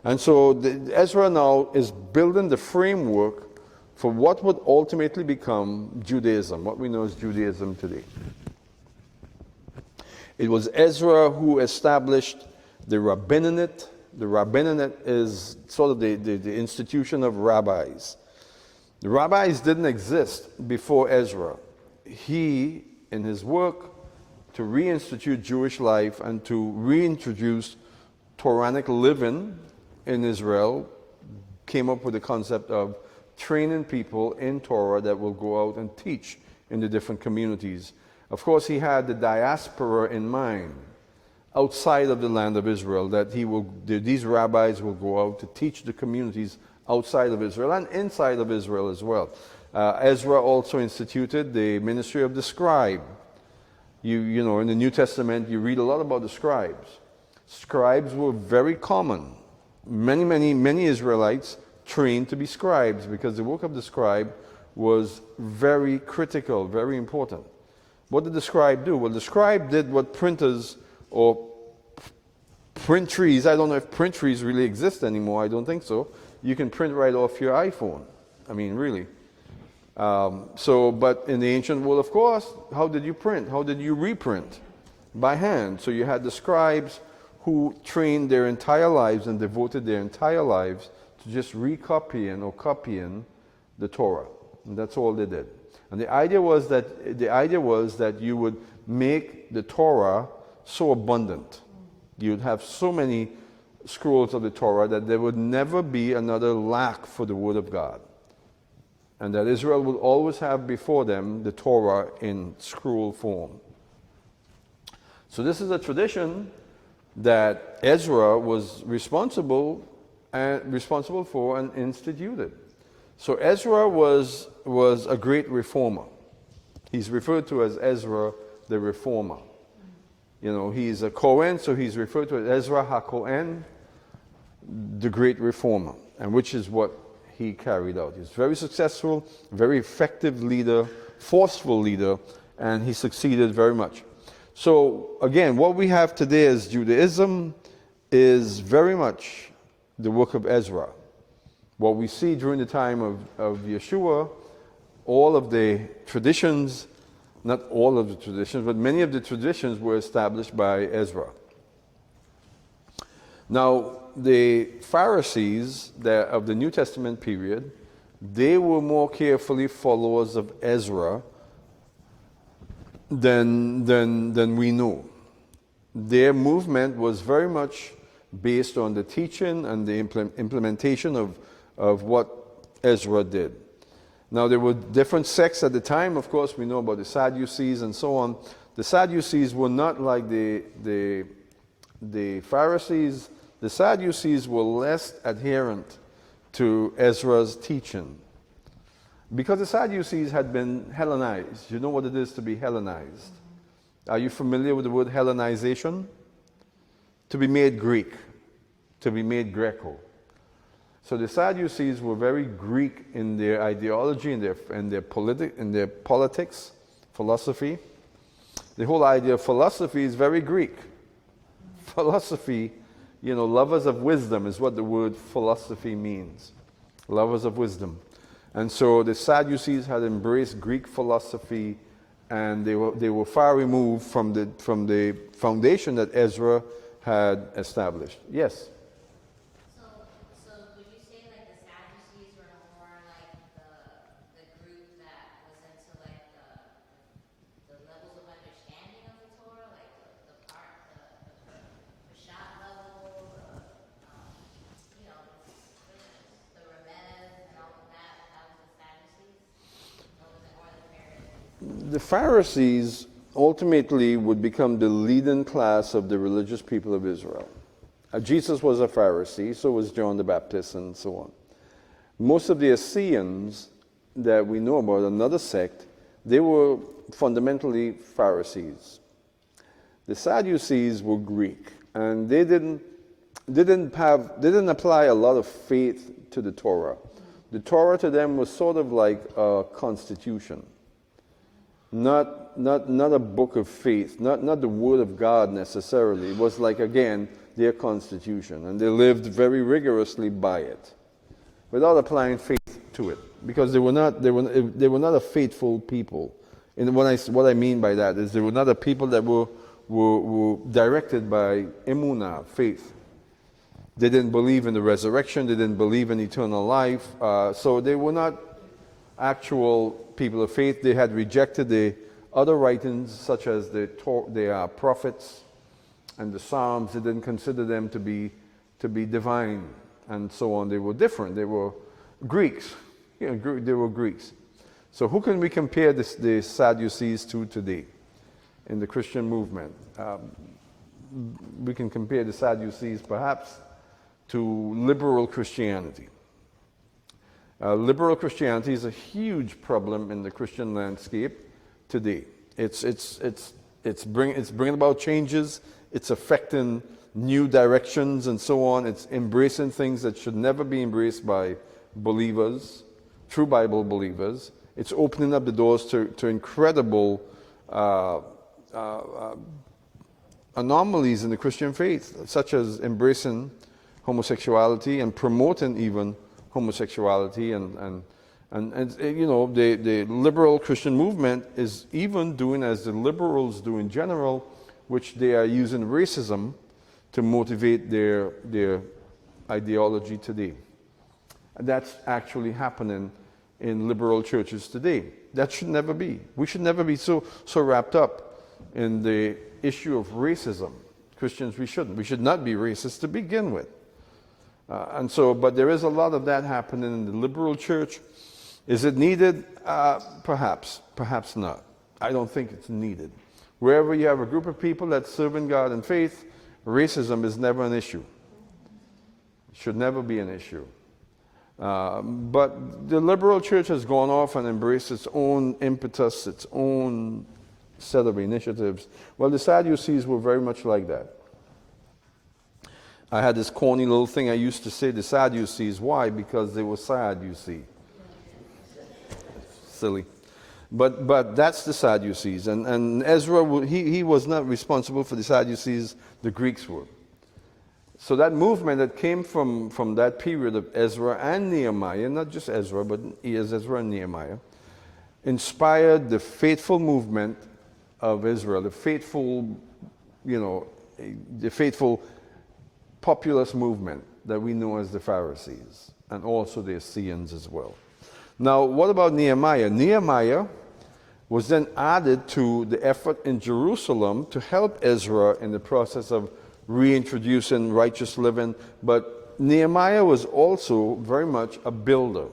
And so Ezra now is building the framework for what would ultimately become Judaism, what we know as Judaism today. It was Ezra who established the rabbinate. The rabbinate is sort of the institution of rabbis. The rabbis didn't exist before Ezra. He, in his work, to reinstitute Jewish life and to reintroduce Toranic living in Israel, came up with the concept of training people in Torah that will go out and teach in the different communities. Of course, he had the diaspora in mind, outside of the land of Israel, that these rabbis will go out to teach the communities outside of Israel and inside of Israel as well. Ezra also instituted the ministry of the scribe. You know, in the New Testament, you read a lot about the scribes. Scribes were very common. Many Israelites trained to be scribes because the work of the scribe was very critical, very important. What did the scribe do? Well, the scribe did what printers or print trees, I don't know if print trees really exist anymore, I don't think so. You can print right off your iPhone. I mean, really. But in the ancient world, of course, how did you print? How did you reprint? By hand. So you had the scribes who trained their entire lives and devoted their entire lives to just recopying or copying the Torah. And that's all they did. And the idea was that you would make the Torah so abundant. You'd have so many scrolls of the Torah that there would never be another lack for the Word of God. And that Israel would always have before them the Torah in scroll form. So this is a tradition that Ezra was responsible for and instituted. So Ezra was a great reformer. He's referred to as Ezra the reformer. You know, he's a Kohen, so he's referred to as Ezra HaKohen, the great reformer, and which is what he carried out. He's very successful, very effective leader, forceful leader, and he succeeded very much. So again, what we have today as Judaism is very much the work of Ezra. What we see during the time of Yehoshua, all of the traditions, not all of the traditions, but many of the traditions were established by Ezra. Now, the Pharisees of the New Testament period, they were more carefully followers of Ezra than we know. Their movement was very much based on the teaching and the implementation of what Ezra did. Now, there were different sects at the time. Of course, we know about the Sadducees and so on. The Sadducees were not like the Pharisees. The Sadducees were less adherent to Ezra's teaching because the Sadducees had been Hellenized. You know what it is to be Hellenized. Are you familiar with the word Hellenization? To be made Greek, to be made Greco. So the Sadducees were very Greek in their ideology, in their politics, philosophy. The whole idea of philosophy is very Greek. Philosophy, you know, lovers of wisdom is what the word philosophy means. Lovers of wisdom. And so the Sadducees had embraced Greek philosophy, and they were far removed from the foundation that Ezra had established. Yes? So would you say like the Sadducees were more like the group that was into like the levels of understanding of the Torah, like the Peshat level, you know, the Remnant and all of that? That was the Sadducees, or was it more the Pharisees? The Pharisees ultimately would become the leading class of the religious people of Israel. Jesus was a Pharisee, so was John the Baptist, and so on. Most of the Essenes that we know about, another sect, they were fundamentally Pharisees. The Sadducees were Greek, and they didn't apply a lot of faith to the Torah. The Torah to them was sort of like a constitution. Not a book of faith, not the word of God necessarily. It was like, again, their constitution, and they lived very rigorously by it, without applying faith to it, because they were not a faithful people. And what I mean by that is they were not a people that were directed by emunah, faith. They didn't believe in the resurrection. They didn't believe in eternal life. So they were not actual people of faith. They had rejected the other writings, such as the prophets and the Psalms, they didn't consider them to be divine, and so on. They were different. They were Greeks. They were Greeks. So who can we compare the Sadducees to today in the Christian movement? We can compare the Sadducees perhaps to liberal Christianity. Liberal Christianity is a huge problem in the Christian landscape today. It's bringing about changes. It's affecting new directions and so on. It's embracing things that should never be embraced by believers, true Bible believers. It's opening up the doors to incredible anomalies in the Christian faith, such as embracing homosexuality and promoting even homosexuality, and you know, the liberal Christian movement is even doing as the liberals do in general, which they are using racism to motivate their ideology today. And that's actually happening in liberal churches today. That should never be. We should never be so wrapped up in the issue of racism. Christians, we shouldn't. We should not be racist to begin with. But there is a lot of that happening in the liberal church. Is it needed? Perhaps not. I don't think it's needed. Wherever you have a group of people that's serving God in faith, racism is never an issue. It should never be an issue. But the liberal church has gone off and embraced its own impetus, its own set of initiatives. Well, the Sadducees were very much like that. I had this corny little thing I used to say, the Sadducees. Why? Because they were sad, you see. Silly. But that's the Sadducees. And Ezra, he was not responsible for the Sadducees, the Greeks were. So that movement that came from that period of Ezra and Nehemiah, not just Ezra, but Ezra and Nehemiah, inspired the faithful movement of Israel, the faithful populist movement that we know as the Pharisees, and also the Essenes as well. Now, what about Nehemiah? Nehemiah was then added to the effort in Jerusalem to help Ezra in the process of reintroducing righteous living, but Nehemiah was also very much a builder.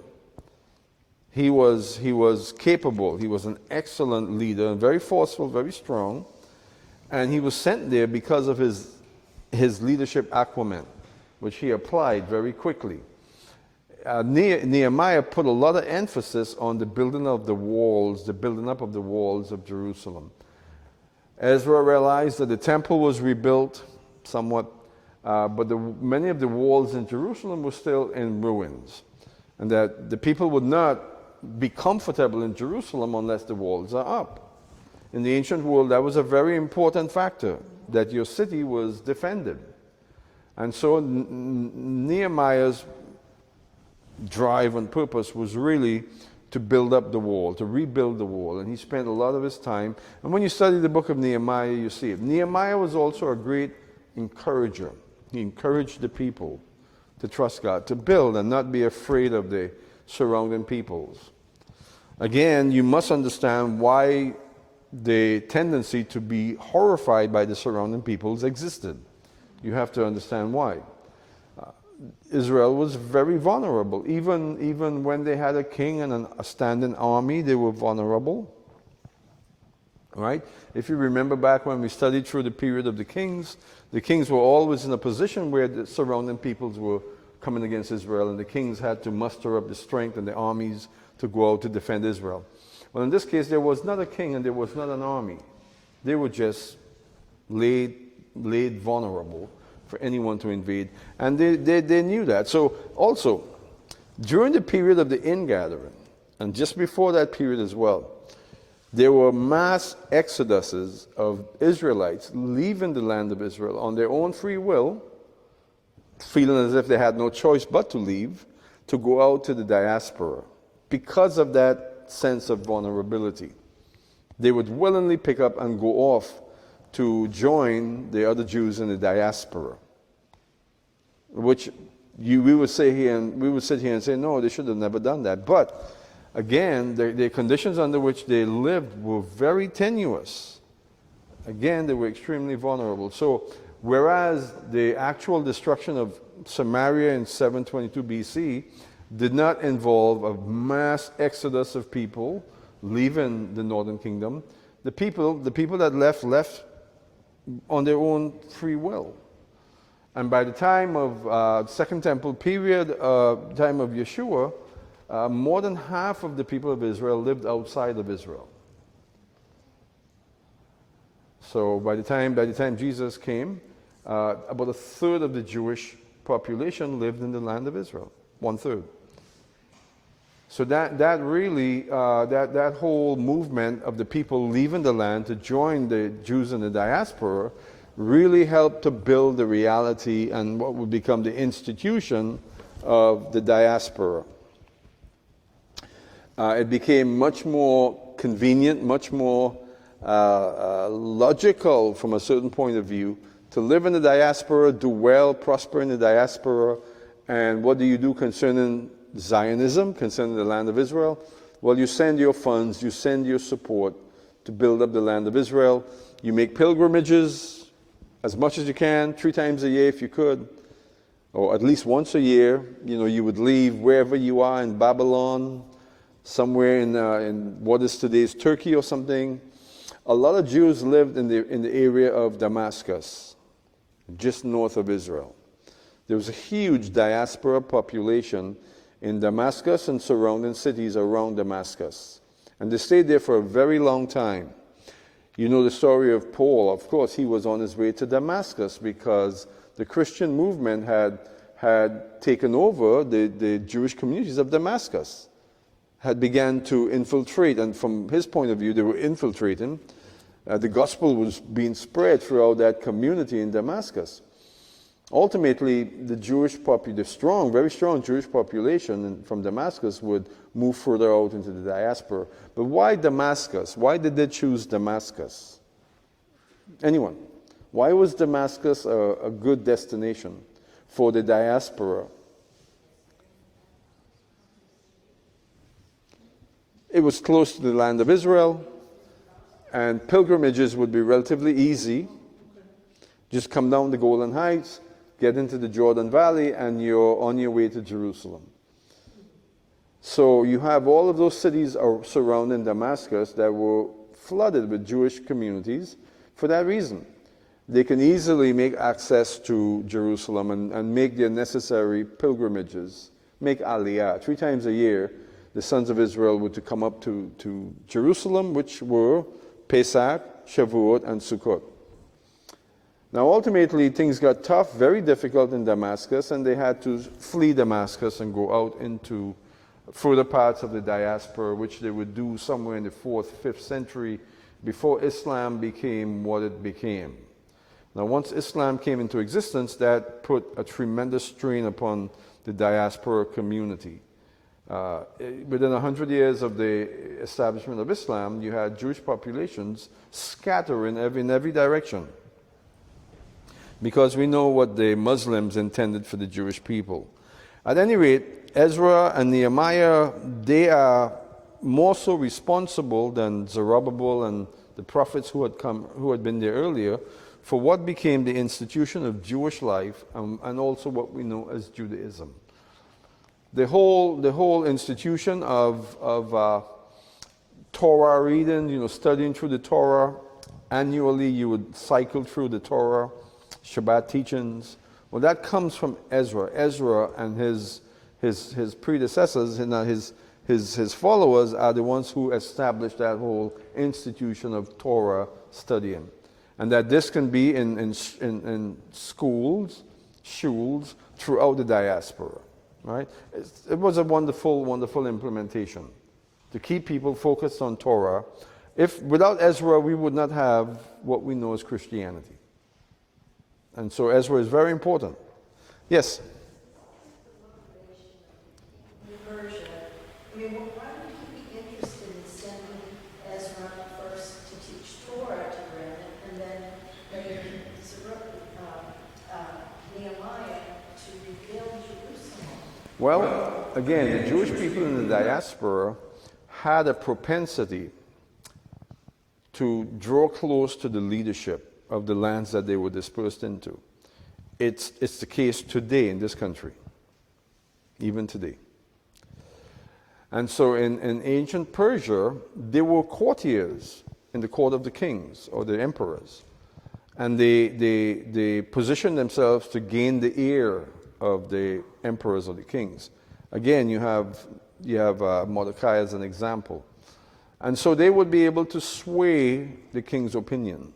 He was capable. He was an excellent leader, very forceful, very strong, and he was sent there because of his leadership acumen, which he applied very quickly. Nehemiah put a lot of emphasis on the building of the walls, the building up of the walls of Jerusalem. Ezra realized that the temple was rebuilt somewhat, but many of the walls in Jerusalem were still in ruins, and that the people would not be comfortable in Jerusalem unless the walls are up. In the ancient world, that was a very important factor, that your city was defended. And so Nehemiah's drive and purpose was really to build up the wall, to rebuild the wall. And he spent a lot of his time. And when you study the book of Nehemiah, you see it. Nehemiah was also a great encourager. He encouraged the people to trust God, to build and not be afraid of the surrounding peoples. Again, you must understand why the tendency to be horrified by the surrounding peoples existed. You have to understand why. Israel was very vulnerable. Even when they had a king and a standing army, they were vulnerable. Right? If you remember back when we studied through the period of the kings were always in a position where the surrounding peoples were coming against Israel, and the kings had to muster up the strength and the armies to go out to defend Israel. Well, in this case, there was not a king and there was not an army. They were just laid vulnerable for anyone to invade. And they knew that. So also, during the period of the ingathering, and just before that period as well, there were mass exoduses of Israelites leaving the land of Israel on their own free will, feeling as if they had no choice but to leave, to go out to the diaspora. Because of that sense of vulnerability, they would willingly pick up and go off to join the other Jews in the diaspora, which we would sit here and say, no, they should have never done that. But Again, the conditions under which they lived were very tenuous. Again, they were extremely vulnerable. So, whereas the actual destruction of Samaria in 722 BC did not involve a mass exodus of people leaving the northern kingdom, the people that left on their own free will. And by the time of Second Temple period, time of Yeshua, more than half of the people of Israel lived outside of Israel. So by the time Jesus came, about a third of the Jewish population lived in the land of Israel. 1/3. So that really, that whole movement of the people leaving the land to join the Jews in the diaspora really helped to build the reality and what would become the institution of the diaspora. It became much more convenient, much more logical from a certain point of view to live in the diaspora, do well, prosper in the diaspora. And what do you do concerning Zionism, concerning the land of Israel? Well, you send your funds, you send your support to build up the land of Israel. You make pilgrimages as much as you can, 3 times a year if you could, or at least once a year. You know, you would leave wherever you are in Babylon, somewhere in what is today's Turkey or something. A lot of Jews lived in the area of Damascus, just north of Israel. There was a huge diaspora population in Damascus and surrounding cities around Damascus. And they stayed there for a very long time. You know the story of Paul. Of course, he was on his way to Damascus because the Christian movement had taken over the Jewish communities of Damascus, had began to infiltrate, and from his point of view, they were infiltrating. The gospel was being spread throughout that community in Damascus. Ultimately, the strong, very strong Jewish population from Damascus would move further out into the diaspora. But why Damascus? Why did they choose Damascus? Anyone? Why was Damascus a good destination for the diaspora? It was close to the land of Israel, and pilgrimages would be relatively easy. Just come down the Golan Heights, get into the Jordan Valley, and you're on your way to Jerusalem. So you have all of those cities surrounding Damascus that were flooded with Jewish communities for that reason. They can easily make access to Jerusalem and make their necessary pilgrimages, make aliyah. 3 times a year, the sons of Israel were to come up to Jerusalem, which were Pesach, Shavuot, and Sukkot. Now, ultimately, things got tough, very difficult in Damascus, and they had to flee Damascus and go out into further parts of the diaspora, which they would do somewhere in the 4th, 5th century before Islam became what it became. Now, once Islam came into existence, that put a tremendous strain upon the diaspora community. Within 100 years of the establishment of Islam, you had Jewish populations scattering in every direction, because we know what the Muslims intended for the Jewish people. At any rate, Ezra and Nehemiah, they are more so responsible than Zerubbabel and the prophets who had been there earlier, for what became the institution of Jewish life and also what we know as Judaism. The whole institution of Torah reading, studying through the Torah. Annually, you would cycle through the Torah, Shabbat teachings. Well, that comes from Ezra. Ezra and his predecessors, his followers, are the ones who established that whole institution of Torah studying. And that this can be in schools, shuls, throughout the diaspora. Right? It was a wonderful, wonderful implementation to keep people focused on Torah. Without Ezra, we would not have what we know as Christianity. And so Ezra is very important. Yes? Version. I mean, why would he be interested in sending Ezra first to teach Torah to Remnant, and then Nehemiah to rebuild Jerusalem? Well, again, the Jewish people in the diaspora had a propensity to draw close to the leadership of the lands that they were dispersed into. It's the case today in this country, even today. And so in ancient Persia, there were courtiers in the court of the kings or the emperors. And they positioned themselves to gain the ear of the emperors or the kings. Again, you have Mordecai as an example. And so they would be able to sway the king's opinion.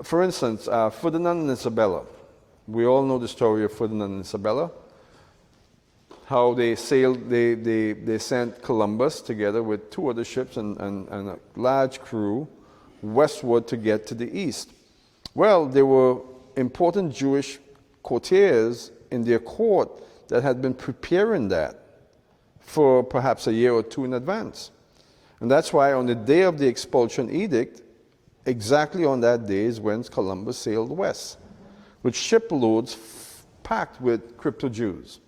For instance, Ferdinand and Isabella. We all know the story of Ferdinand and Isabella. How they sailed, they sent Columbus together with two other ships and a large crew westward to get to the east. Well, there were important Jewish courtiers in their court that had been preparing that for perhaps a year or two in advance. And that's why on the day of the expulsion edict, exactly on that day is when Columbus sailed west, with shiploads packed with crypto-Jews.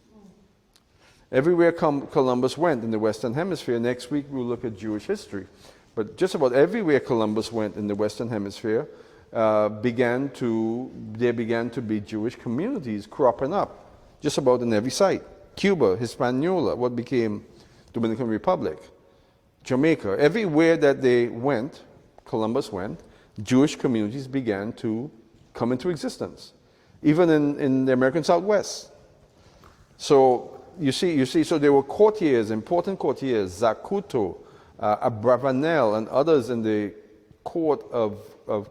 Everywhere Columbus went in the Western Hemisphere, next week we'll look at Jewish history, but just about everywhere Columbus went in the Western Hemisphere, there began to be Jewish communities cropping up, just about in every site. Cuba, Hispaniola, what became Dominican Republic, Jamaica, everywhere that they went, Columbus went, Jewish communities began to come into existence, even in the American Southwest. So you see, so there were courtiers, important courtiers, Zacuto, Abravanel, and others in the court of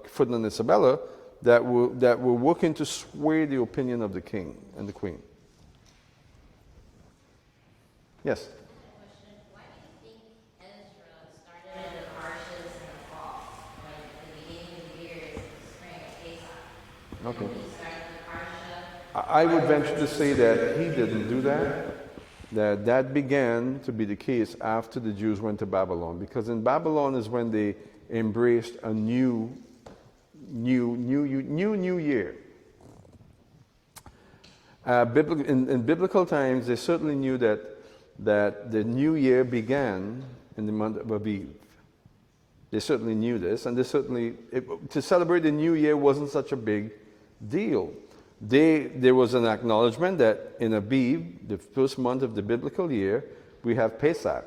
Ferdinand and Isabella that were working to sway the opinion of the king and the queen. Yes? Why do you think Ezra started in the Parshas in the fall? Like the beginning of the year is the spring of Pesach. Okay. And he started the Parsha. I would venture to say that he didn't do that. That began to be the case after the Jews went to Babylon, because in Babylon is when they embraced a new year. In biblical times, they certainly knew that the new year began in the month of Aviv. They certainly knew this, and to celebrate the new year wasn't such a big deal. There was an acknowledgement that in Aviv, the first month of the biblical year, we have Pesach.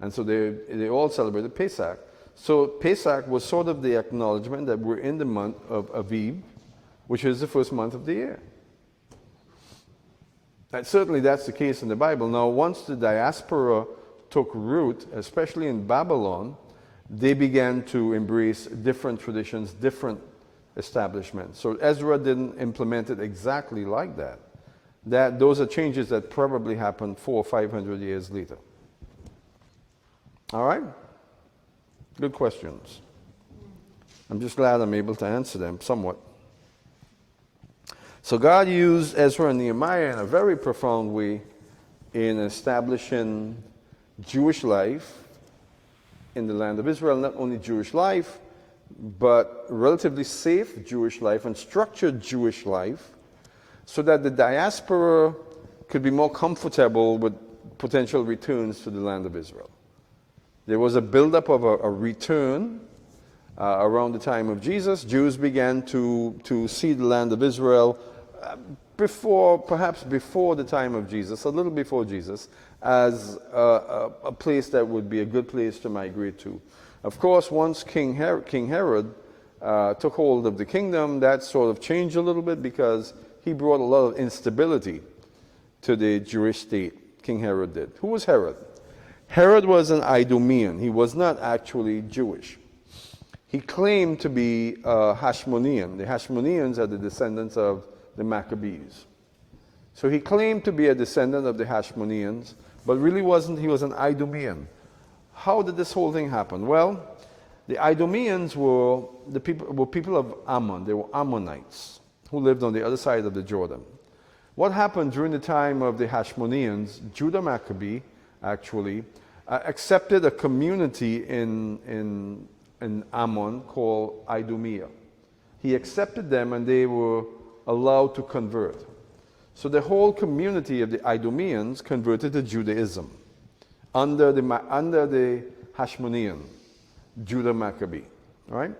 And so they all celebrated Pesach. So Pesach was sort of the acknowledgement that we're in the month of Aviv, which is the first month of the year. And certainly that's the case in the Bible. Now, once the diaspora took root, especially in Babylon, they began to embrace different traditions, different establishments. So Ezra didn't implement it exactly like that. Those are changes that probably happened 400 or 500 years later. All right? Good questions. I'm just glad I'm able to answer them somewhat. So God used Ezra and Nehemiah in a very profound way in establishing Jewish life in the land of Israel. Not only Jewish life, but relatively safe Jewish life and structured Jewish life, so that the diaspora could be more comfortable with potential returns to the land of Israel. There was a buildup of a return around the time of Jesus. Jews began to see the land of Israel perhaps before the time of Jesus, a little before Jesus, as a place that would be a good place to migrate to. Of course, once King Herod took hold of the kingdom, that sort of changed a little bit, because he brought a lot of instability to the Jewish state. King Herod did. Who was Herod? Herod was an Idumean. He was not actually Jewish. He claimed to be Hashmonean. The Hashmoneans are the descendants of the Maccabees. So he claimed to be a descendant of the Hashmoneans, but really wasn't. He was an Idumean. How did this whole thing happen? Well, the Idumeans were people of Ammon. They were Ammonites who lived on the other side of the Jordan. What happened during the time of the Hashmoneans? Judah Maccabee actually accepted a community in Ammon called Idumea. He accepted them, and they were allowed to convert. So the whole community of the Idumeans converted to Judaism. under the Hashmonean, Judah Maccabee, right?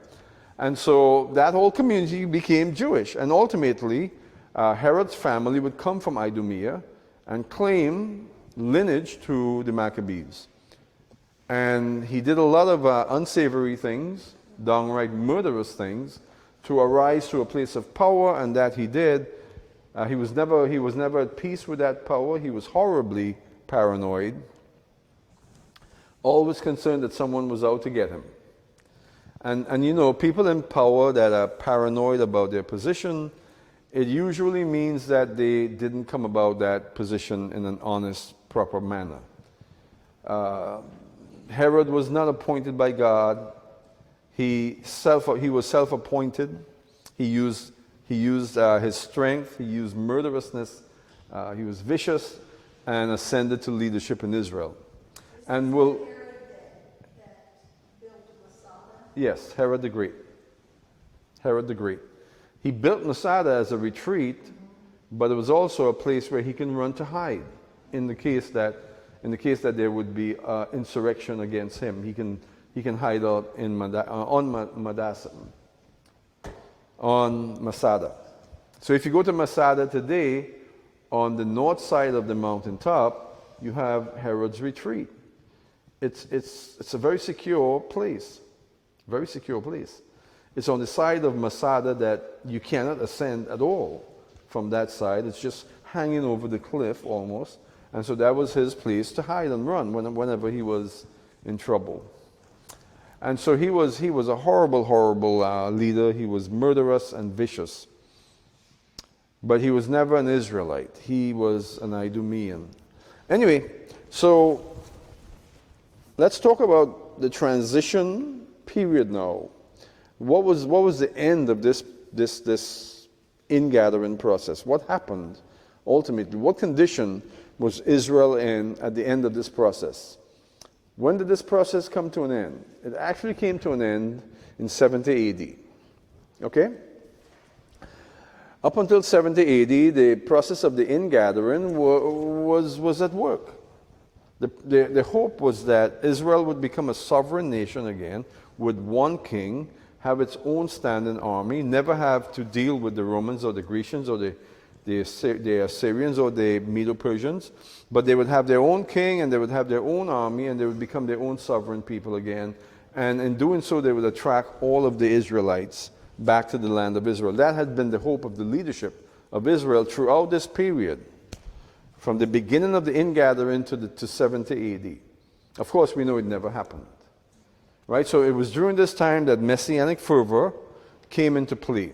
And so that whole community became Jewish. And ultimately, Herod's family would come from Idumea and claim lineage to the Maccabees. And he did a lot of unsavory things, downright murderous things, to arise to a place of power, and that he did. He was never at peace with that power. He was horribly paranoid, always concerned that someone was out to get him. And you know, people in power that are paranoid about their position, it usually means that they didn't come about that position in an honest, proper manner. Herod was not appointed by God. He was self-appointed. He used his strength. He used murderousness. He was vicious and ascended to leadership in Israel. And will. Yes, Herod the Great. Herod the Great. He built Masada as a retreat, but it was also a place where he can run to hide in the case that there would be insurrection against him. He can hide out on Masada. So if you go to Masada today, on the north side of the mountaintop, you have Herod's retreat. It's a very secure place. Very secure place. It's on the side of Masada that you cannot ascend at all from that side. It's just hanging over the cliff almost. And so that was his place to hide and run whenever he was in trouble. And so he was a horrible, horrible leader. He was murderous and vicious. But he was never an Israelite. He was an Idumean. Anyway, so let's talk about the transition period now. What was the end of this ingathering process? What happened ultimately? What condition was Israel in at the end of this process? When did this process come to an end? It actually came to an end in 70 AD. Okay? Up until 70 AD, the process of the ingathering was at work. The hope was that Israel would become a sovereign nation again, with one king, have its own standing army, never have to deal with the Romans or the Grecians or the Assyrians or the Medo-Persians, but they would have their own king and they would have their own army and they would become their own sovereign people again. And in doing so, they would attract all of the Israelites back to the land of Israel. That had been the hope of the leadership of Israel throughout this period, from the beginning of the ingathering to 70 AD. Of course, we know it never happened. Right? So it was during this time that messianic fervor came into play.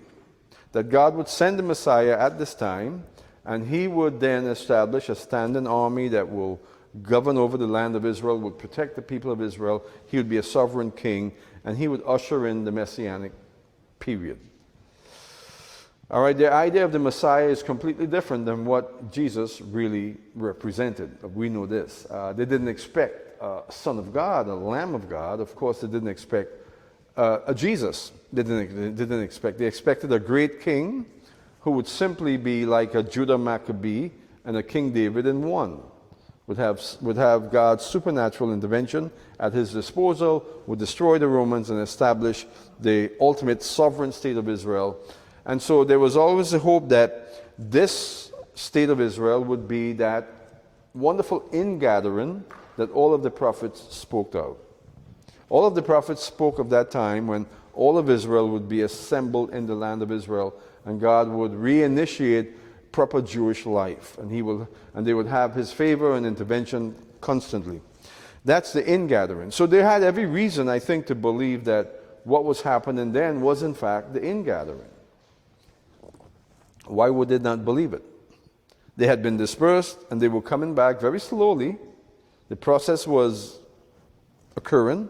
That God would send the Messiah at this time, and he would then establish a standing army that will govern over the land of Israel, would protect the people of Israel. He would be a sovereign king, and he would usher in the messianic period. All right, the idea of the Messiah is completely different than what Jesus really represented. We know this. They didn't expect a Son of God, a Lamb of God. Of course, they didn't expect a Jesus. They didn't expect. They expected a great king who would simply be like a Judah Maccabee and a King David in one. Would have God's supernatural intervention at his disposal, would destroy the Romans and establish the ultimate sovereign state of Israel. And so there was always the hope that this state of Israel would be that wonderful ingathering that all of the prophets spoke of. All of the prophets spoke of that time when all of Israel would be assembled in the land of Israel, and God would reinitiate proper Jewish life, and they would have his favor and intervention constantly. That's the ingathering. So they had every reason, I think, to believe that what was happening then was in fact the ingathering. Why would they not believe it? They had been dispersed and they were coming back very slowly. The process was occurring.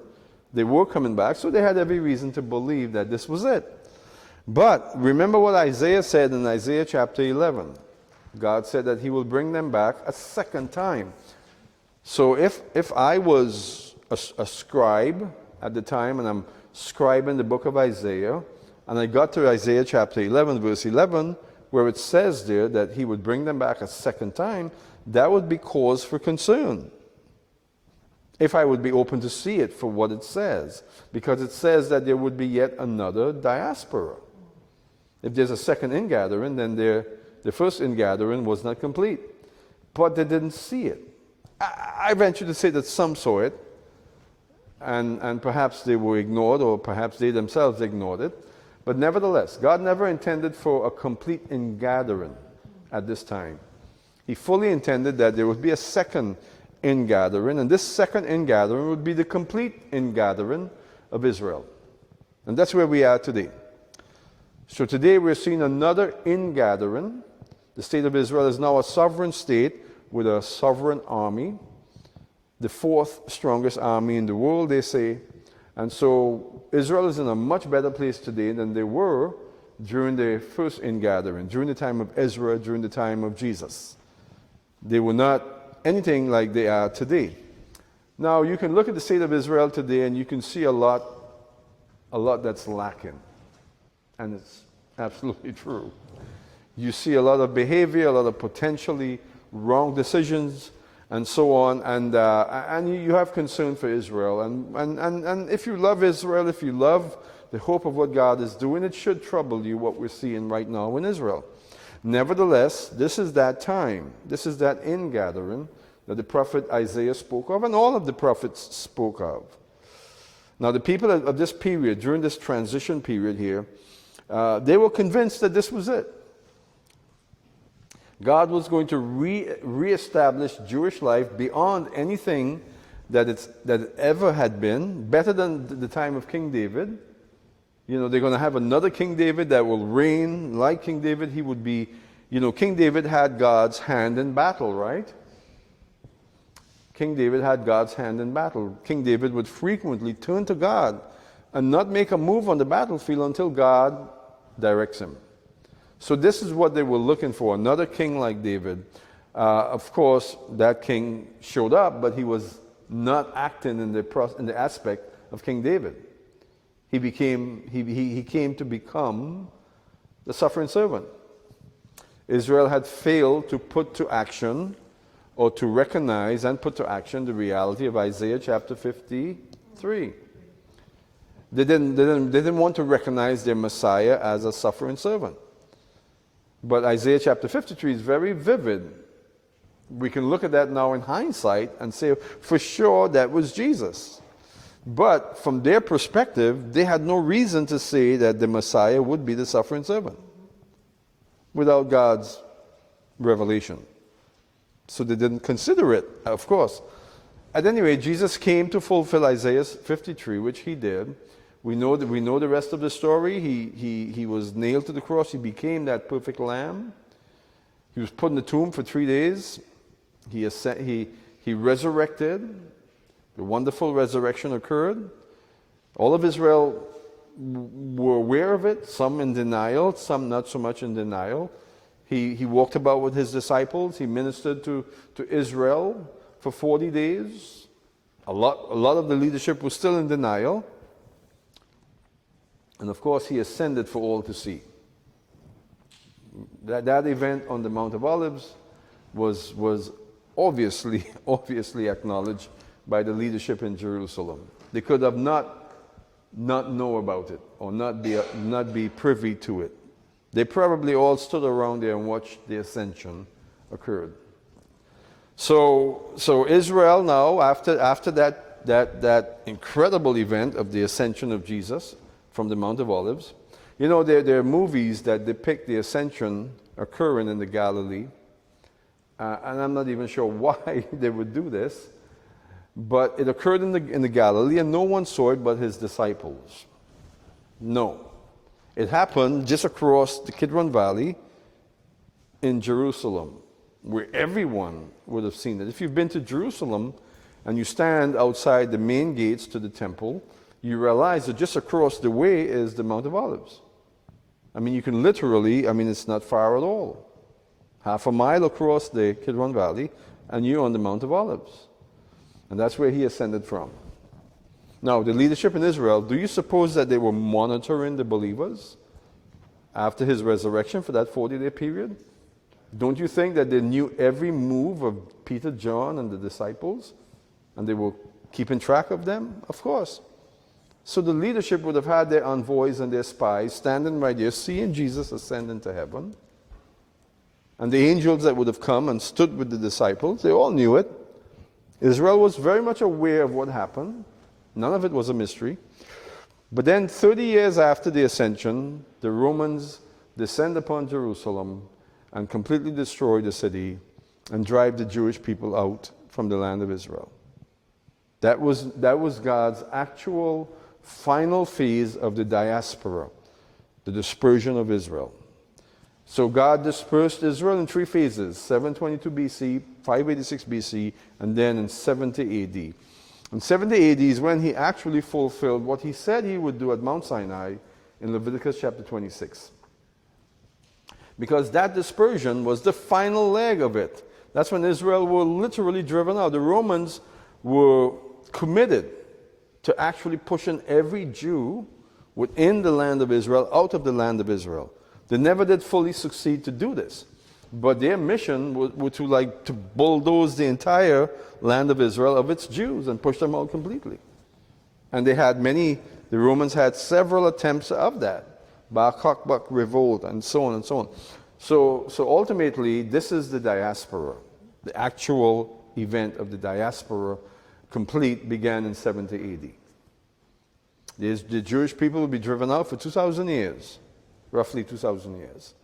They were coming back, so they had every reason to believe that this was it. But remember what Isaiah said in Isaiah chapter 11. God said that he will bring them back a second time. So if I was a scribe at the time and I'm scribing the book of Isaiah, and I got to Isaiah chapter 11, verse 11, where it says there that he would bring them back a second time, that would be cause for concern. if I would be open to see it for what it says, because it says that there would be yet another diaspora. If there's a second ingathering, then the first ingathering was not complete. But they didn't see it. I venture to say that some saw it, and perhaps they were ignored, or perhaps they themselves ignored it. But nevertheless, God never intended for a complete ingathering at this time. He fully intended that there would be a second ingathering, and this second ingathering would be the complete ingathering of Israel. And that's where we are today. So today we're seeing another ingathering. The state of Israel is now a sovereign state with a sovereign army, the fourth strongest army in the world, they say. And so Israel is in a much better place today than they were during the first ingathering, during the time of Ezra, during the time of Jesus. They were not anything like they are today. Now, you can look at the state of Israel today and you can see a lot that's lacking. And it's absolutely true. You see a lot of behavior, a lot of potentially wrong decisions, and so on. And you have concern for Israel. And if you love Israel, if you love the hope of what God is doing, it should trouble you what we're seeing right now in Israel. Nevertheless, this is that time. This is that ingathering that the prophet Isaiah spoke of, and all of the prophets spoke of. Now, the people of this period, during this transition period here, they were convinced that this was it. God was going to reestablish Jewish life beyond anything that it ever had been, better than the time of King David. You know, they're going to have another King David that will reign like King David. He would be, you know, King David had God's hand in battle, right? King David had God's hand in battle. King David would frequently turn to God and not make a move on the battlefield until God directs him. So this is what they were looking for, another king like David. Of course, that king showed up, but he was not acting in the aspect of King David. He came to become the suffering servant. Israel had failed to put to action, or to recognize and put to action, the reality of Isaiah chapter 53. They didn't want to recognize their Messiah as a suffering servant. But Isaiah chapter 53 is very vivid. We can look at that now in hindsight and say, for sure, that was Jesus. But from their perspective, they had no reason to say that the Messiah would be the suffering servant without God's revelation. So they didn't consider it, of course. At any rate, Jesus came to fulfill Isaiah 53, which he did. We know the rest of the story. He was nailed to the cross. He became that perfect lamb. He was put in the tomb for 3 days. He resurrected. The wonderful resurrection occurred. All of Israel were aware of it, some in denial, some not so much in denial. He walked about with his disciples. He ministered to Israel for 40 days. A lot of the leadership was still in denial. And of course, he ascended for all to see. That event on the Mount of Olives was obviously acknowledged by the leadership in Jerusalem. They could have not know about it or not be privy to it. They probably all stood around there and watched the ascension occurred. So Israel now, after that incredible event of the ascension of Jesus from the Mount of Olives, you know, there are movies that depict the ascension occurring in the Galilee, and I'm not even sure why they would do this, but it occurred in the Galilee, and no one saw it but his disciples. No. It happened just across the Kidron Valley in Jerusalem, where everyone would have seen it. If you've been to Jerusalem and you stand outside the main gates to the temple, you realize that just across the way is the Mount of Olives. I mean, you can literally, it's not far at all. Half a mile across the Kidron Valley, and you're on the Mount of Olives. And that's where he ascended from. Now, the leadership in Israel, do you suppose that they were monitoring the believers after his resurrection for that 40-day period? Don't you think that they knew every move of Peter, John, and the disciples? And they were Keeping track of them? Of course. So the leadership would have had their envoys and their spies standing right there, seeing Jesus ascend into heaven. And the angels that would have come and stood with the disciples, they all knew it. Israel was very much aware of what happened. None of it was a mystery. But then 30 years after the ascension, the Romans descend upon Jerusalem and completely destroy the city and drive the Jewish people out from the land of Israel. That was God's actual final phase of the diaspora, the dispersion of Israel. So God dispersed Israel in 3 phases, 722 BC, 586 BC, and then in 70 AD. In 70 AD is when he actually fulfilled what he said he would do at Mount Sinai in Leviticus chapter 26. Because that dispersion was the final leg of it. That's when Israel were literally driven out. The Romans were committed to actually pushing every Jew within the land of Israel out of the land of Israel. They never did fully succeed to do this. But their mission was to bulldoze the entire land of Israel of its Jews and push them out completely. And the Romans had several attempts of that. Bar Kokhba revolt and so on and so on. So ultimately, this is the diaspora. The actual event of the diaspora complete began in 70 AD. The Jewish people will be driven out for 2,000 years, roughly 2,000 years.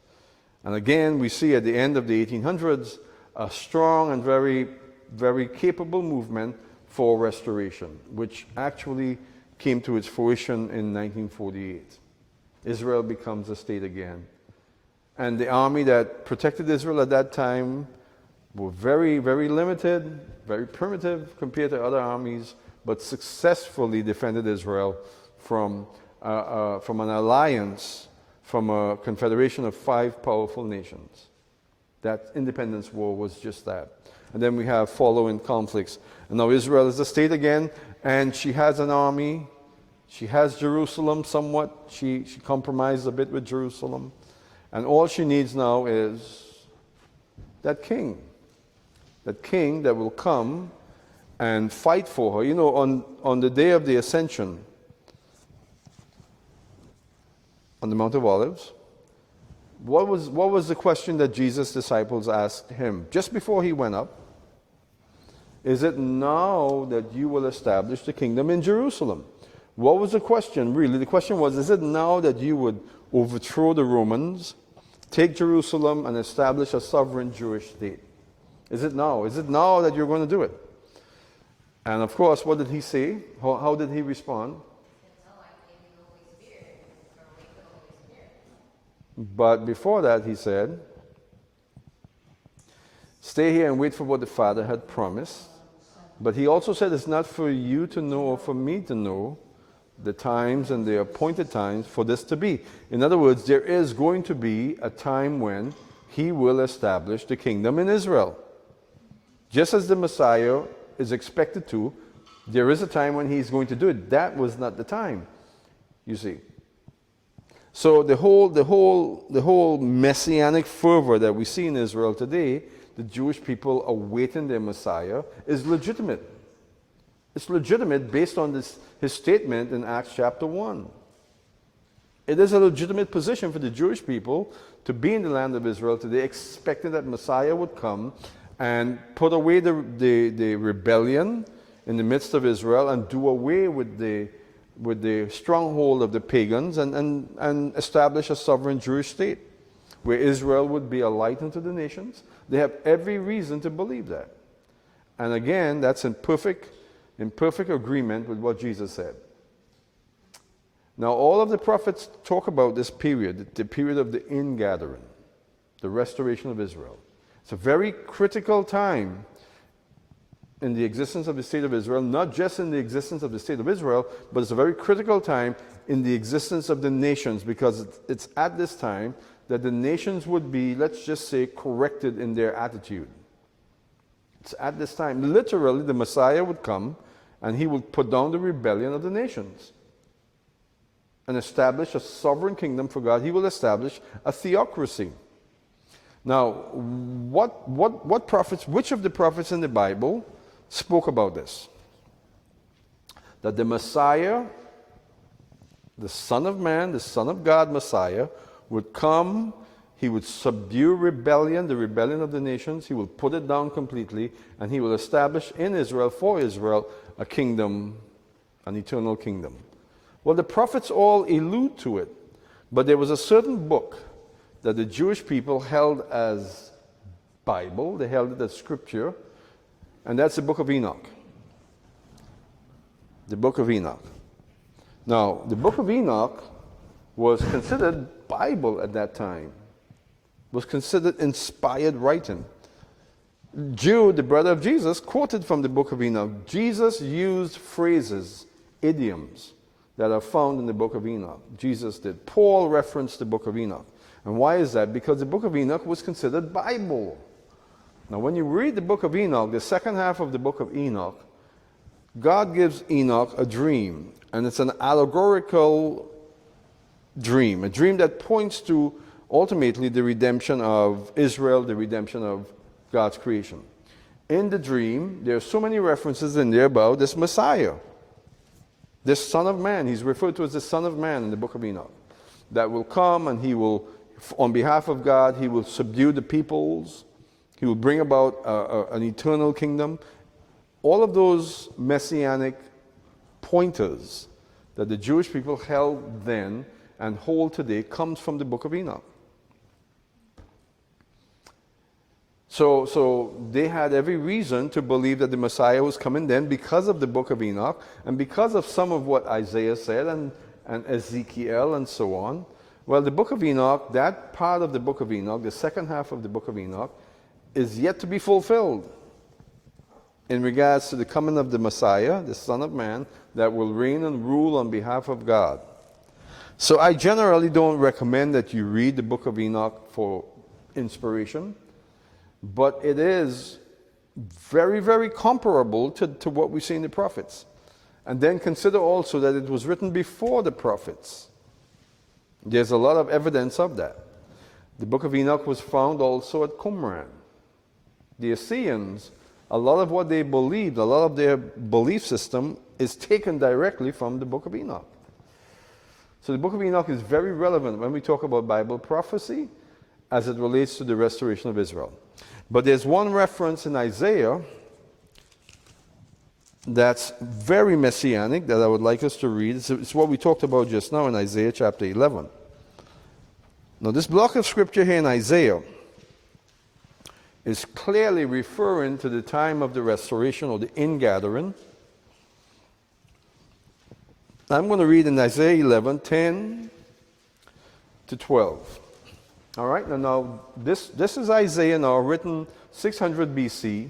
And again, we see at the end of the 1800s a strong and very, very capable movement for restoration, which actually came to its fruition in 1948. Israel becomes a state again. And the army that protected Israel at that time were very, very limited, very primitive compared to other armies, but successfully defended Israel from an alliance, from a confederation of 5 powerful nations. That independence war was just that. And then we have following conflicts. And now Israel is a state again, and she has an army. She has Jerusalem somewhat. She compromised a bit with Jerusalem. And all she needs now is that king. That king that will come and fight for her. You know, on the day of the ascension, on the Mount of Olives, what was the question that Jesus' disciples asked him just before he went up? Is it now that you will establish the kingdom in Jerusalem? What was the question, really? The question was, is it now that you would overthrow the Romans, take Jerusalem, and establish a sovereign Jewish state? Is it now? Is it now that you're going to do it? And of course, what did he say? How did he respond? But before that, he said, stay here and wait for what the Father had promised. But he also said, it's not for you to know or for me to know the times and the appointed times for this to be. In other words, there is going to be a time when he will establish the kingdom in Israel. Just as the Messiah is expected to, there is a time when he's going to do it. That was not the time, you see. So the whole messianic fervor that we see in Israel today, the Jewish people awaiting their Messiah, is legitimate. It's legitimate based on his statement in Acts chapter 1. It is a legitimate position for the Jewish people to be in the land of Israel today, expecting that Messiah would come and put away the rebellion in the midst of Israel and do away with the stronghold of the pagans and establish a sovereign Jewish state where Israel would be a light unto the nations. They have every reason to believe that. And again, that's in perfect agreement with what Jesus said. Now, all of the prophets talk about this period, the period of the ingathering, the restoration of Israel. It's a very critical time in the existence of the state of Israel, not just in the existence of the state of Israel, but it's a very critical time in the existence of the nations, because it's at this time that the nations would be, let's just say, corrected in their attitude. It's at this time, literally, the Messiah would come and he would put down the rebellion of the nations and establish a sovereign kingdom for God. He will establish a theocracy. Now, what prophets, which of the prophets in the Bible spoke about this? that the Messiah, the Son of Man, the Son of God Messiah, would come. He would subdue rebellion, the rebellion of the nations. He will put it down completely, and he will establish in Israel, for Israel, a kingdom, an eternal kingdom. Well, the prophets all allude to it, but there was a certain book that the Jewish people held as Bible. They held it as scripture, and that's the book of Enoch. The book of Enoch. Now, the book of Enoch was considered Bible at that time, was considered inspired writing. Jude, the brother of Jesus, quoted from the book of Enoch. Jesus used phrases, idioms, that are found in the book of Enoch. Jesus did. Paul referenced the book of Enoch. And why is that? Because the book of Enoch was considered Bible. Now, when you read the book of Enoch, the second half of the book of Enoch, God gives Enoch a dream, and it's an allegorical dream, a dream that points to ultimately the redemption of Israel, the redemption of God's creation. In the dream, there are so many references in there about this Messiah, this Son of Man. He's referred to as the Son of Man in the book of Enoch, that will come, and he will, on behalf of God, he will subdue the peoples. He will bring about an eternal kingdom. All of those messianic pointers that the Jewish people held then and hold today comes from the book of Enoch. So they had every reason to believe that the Messiah was coming then because of the book of Enoch and because of some of what Isaiah said and Ezekiel and so on. Well, the book of Enoch, that part of the book of Enoch, the second half of the book of Enoch, is yet to be fulfilled in regards to the coming of the Messiah, the Son of Man, that will reign and rule on behalf of God. So I generally don't recommend that you read the book of Enoch for inspiration, but it is very, very comparable to what we see in the prophets. And then consider also that it was written before the prophets. There's a lot of evidence of that. The book of Enoch was found also at Qumran. The Assyrians, a lot of what they believed, a lot of their belief system is taken directly from the book of Enoch. So the book of Enoch is very relevant when we talk about Bible prophecy as it relates to the restoration of Israel. But there's one reference in Isaiah that's very messianic that I would like us to read. It's what we talked about just now in Isaiah chapter 11. Now, this block of scripture here in Isaiah is clearly referring to the time of the restoration or the ingathering. I'm going to read in Isaiah 11, 10 to 12. All right, now this is Isaiah now, written 600 BC.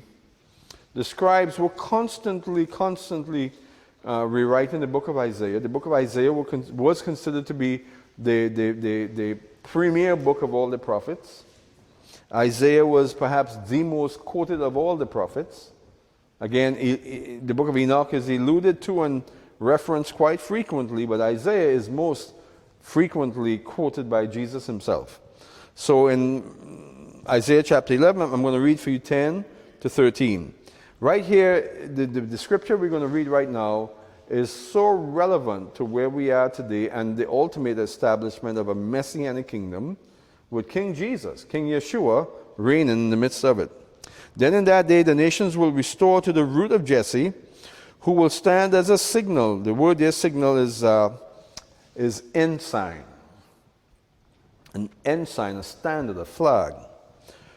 The scribes were constantly rewriting the book of Isaiah. The book of Isaiah was considered to be the premier book of all the prophets. Isaiah was perhaps the most quoted of all the prophets. Again, the book of Enoch is alluded to and referenced quite frequently, but Isaiah is most frequently quoted by Jesus himself. So in Isaiah chapter 11, I'm going to read for you 10 to 13. Right here, the scripture we're going to read right now is so relevant to where we are today and the ultimate establishment of a messianic kingdom with King Jesus, King Yehoshua, reigning in the midst of it. Then in that day the nations will restore to the root of Jesse, who will stand as a signal. The word there, signal, is ensign. An ensign, a standard, a flag.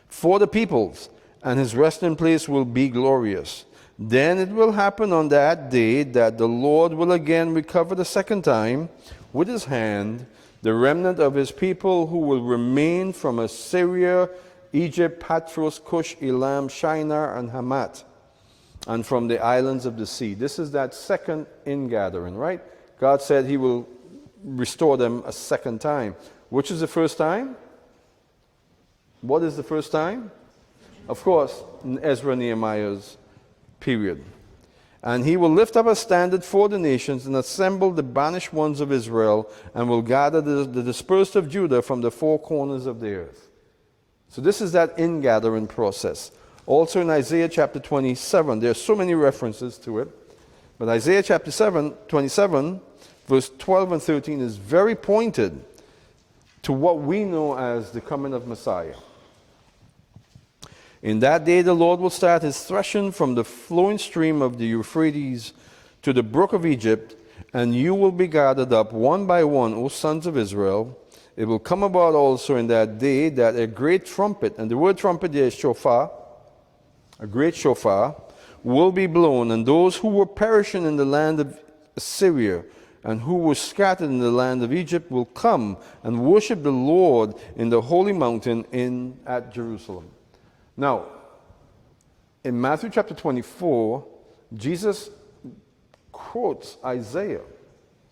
For the peoples, and his resting place will be glorious. Then it will happen on that day that the Lord will again recover the second time with his hand the remnant of his people who will remain from Assyria, Egypt, Patros, Cush, Elam, Shinar, and Hamat, and from the islands of the sea. This is that second ingathering, right? God said he will restore them a second time. Which is the first time? What is the first time? Of course, in Ezra Nehemiah's period. And he will lift up a standard for the nations and assemble the banished ones of Israel and will gather the dispersed of Judah from the four corners of the earth. So this is that ingathering process. Also in Isaiah chapter 27, there are so many references to it. But Isaiah chapter 27, verse 12 and 13 is very pointed to what we know as the coming of Messiah. In that day the Lord will start his threshing from the flowing stream of the Euphrates to the brook of Egypt, and you will be gathered up one by one, O sons of Israel. It will come about also in that day that a great trumpet, and the word trumpet there is shofar, a great shofar, will be blown, and those who were perishing in the land of Assyria and who were scattered in the land of Egypt will come and worship the Lord in the holy mountain at Jerusalem. Now, in Matthew chapter 24, Jesus quotes Isaiah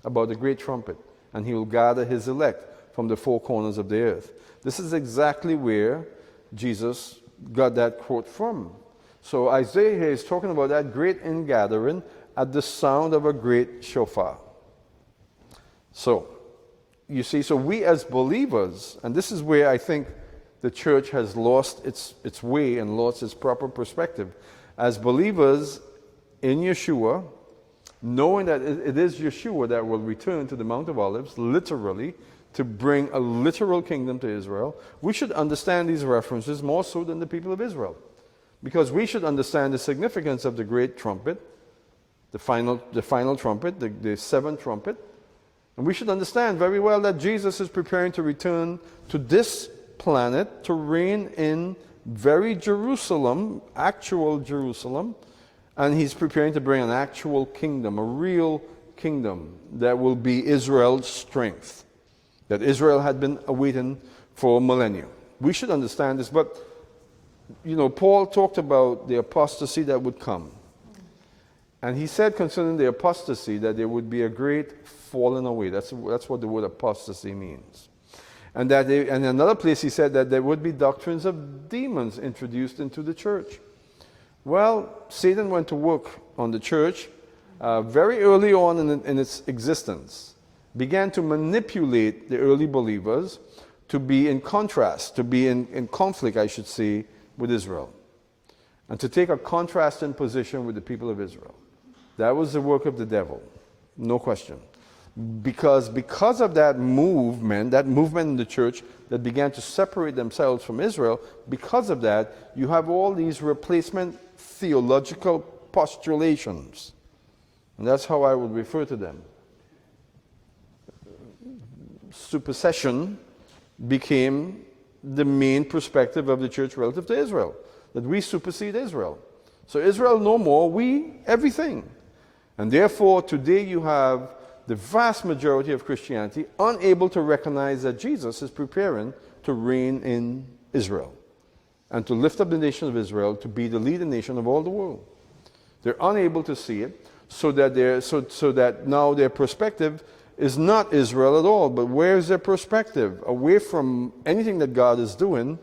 about the great trumpet, and he will gather his elect from the four corners of the earth. This is exactly where Jesus got that quote from. So Isaiah here is talking about that great ingathering at the sound of a great shofar. So, you see, so we as believers, and this is where I think the church has lost its way and lost its proper perspective. As believers in Yeshua, knowing that it is Yeshua that will return to the Mount of Olives, literally, to bring a literal kingdom to Israel, we should understand these references more so than the people of Israel. Because we should understand the significance of the great trumpet, the final trumpet, the seventh trumpet. And we should understand very well that Jesus is preparing to return to this planet to reign in very Jerusalem, actual Jerusalem, and he's preparing to bring an actual kingdom, a real kingdom that will be Israel's strength, that Israel had been awaiting for millennia. We should understand this, but you know, Paul talked about the apostasy that would come. And he said concerning the apostasy that there would be a great falling away. That's what the word apostasy means. And that and in another place he said that there would be doctrines of demons introduced into the church. Well, Satan went to work on the church very early on in its existence, began to manipulate the early believers to be in contrast, to be in conflict, I should say, with Israel, and to take a contrasting position with the people of Israel. That was the work of the devil, no question. Because of that movement in the church that began to separate themselves from Israel, because of that, you have all these replacement theological postulations. And that's how I would refer to them. Supersession became the main perspective of the church relative to Israel, that we supersede Israel. So Israel no more, we everything. And therefore today you have the vast majority of Christianity unable to recognize that Jesus is preparing to reign in Israel and to lift up the nation of Israel to be the leading nation of all the world. They're unable to see it, so that now their perspective is not Israel at all, but where is their perspective? Away from anything that God is doing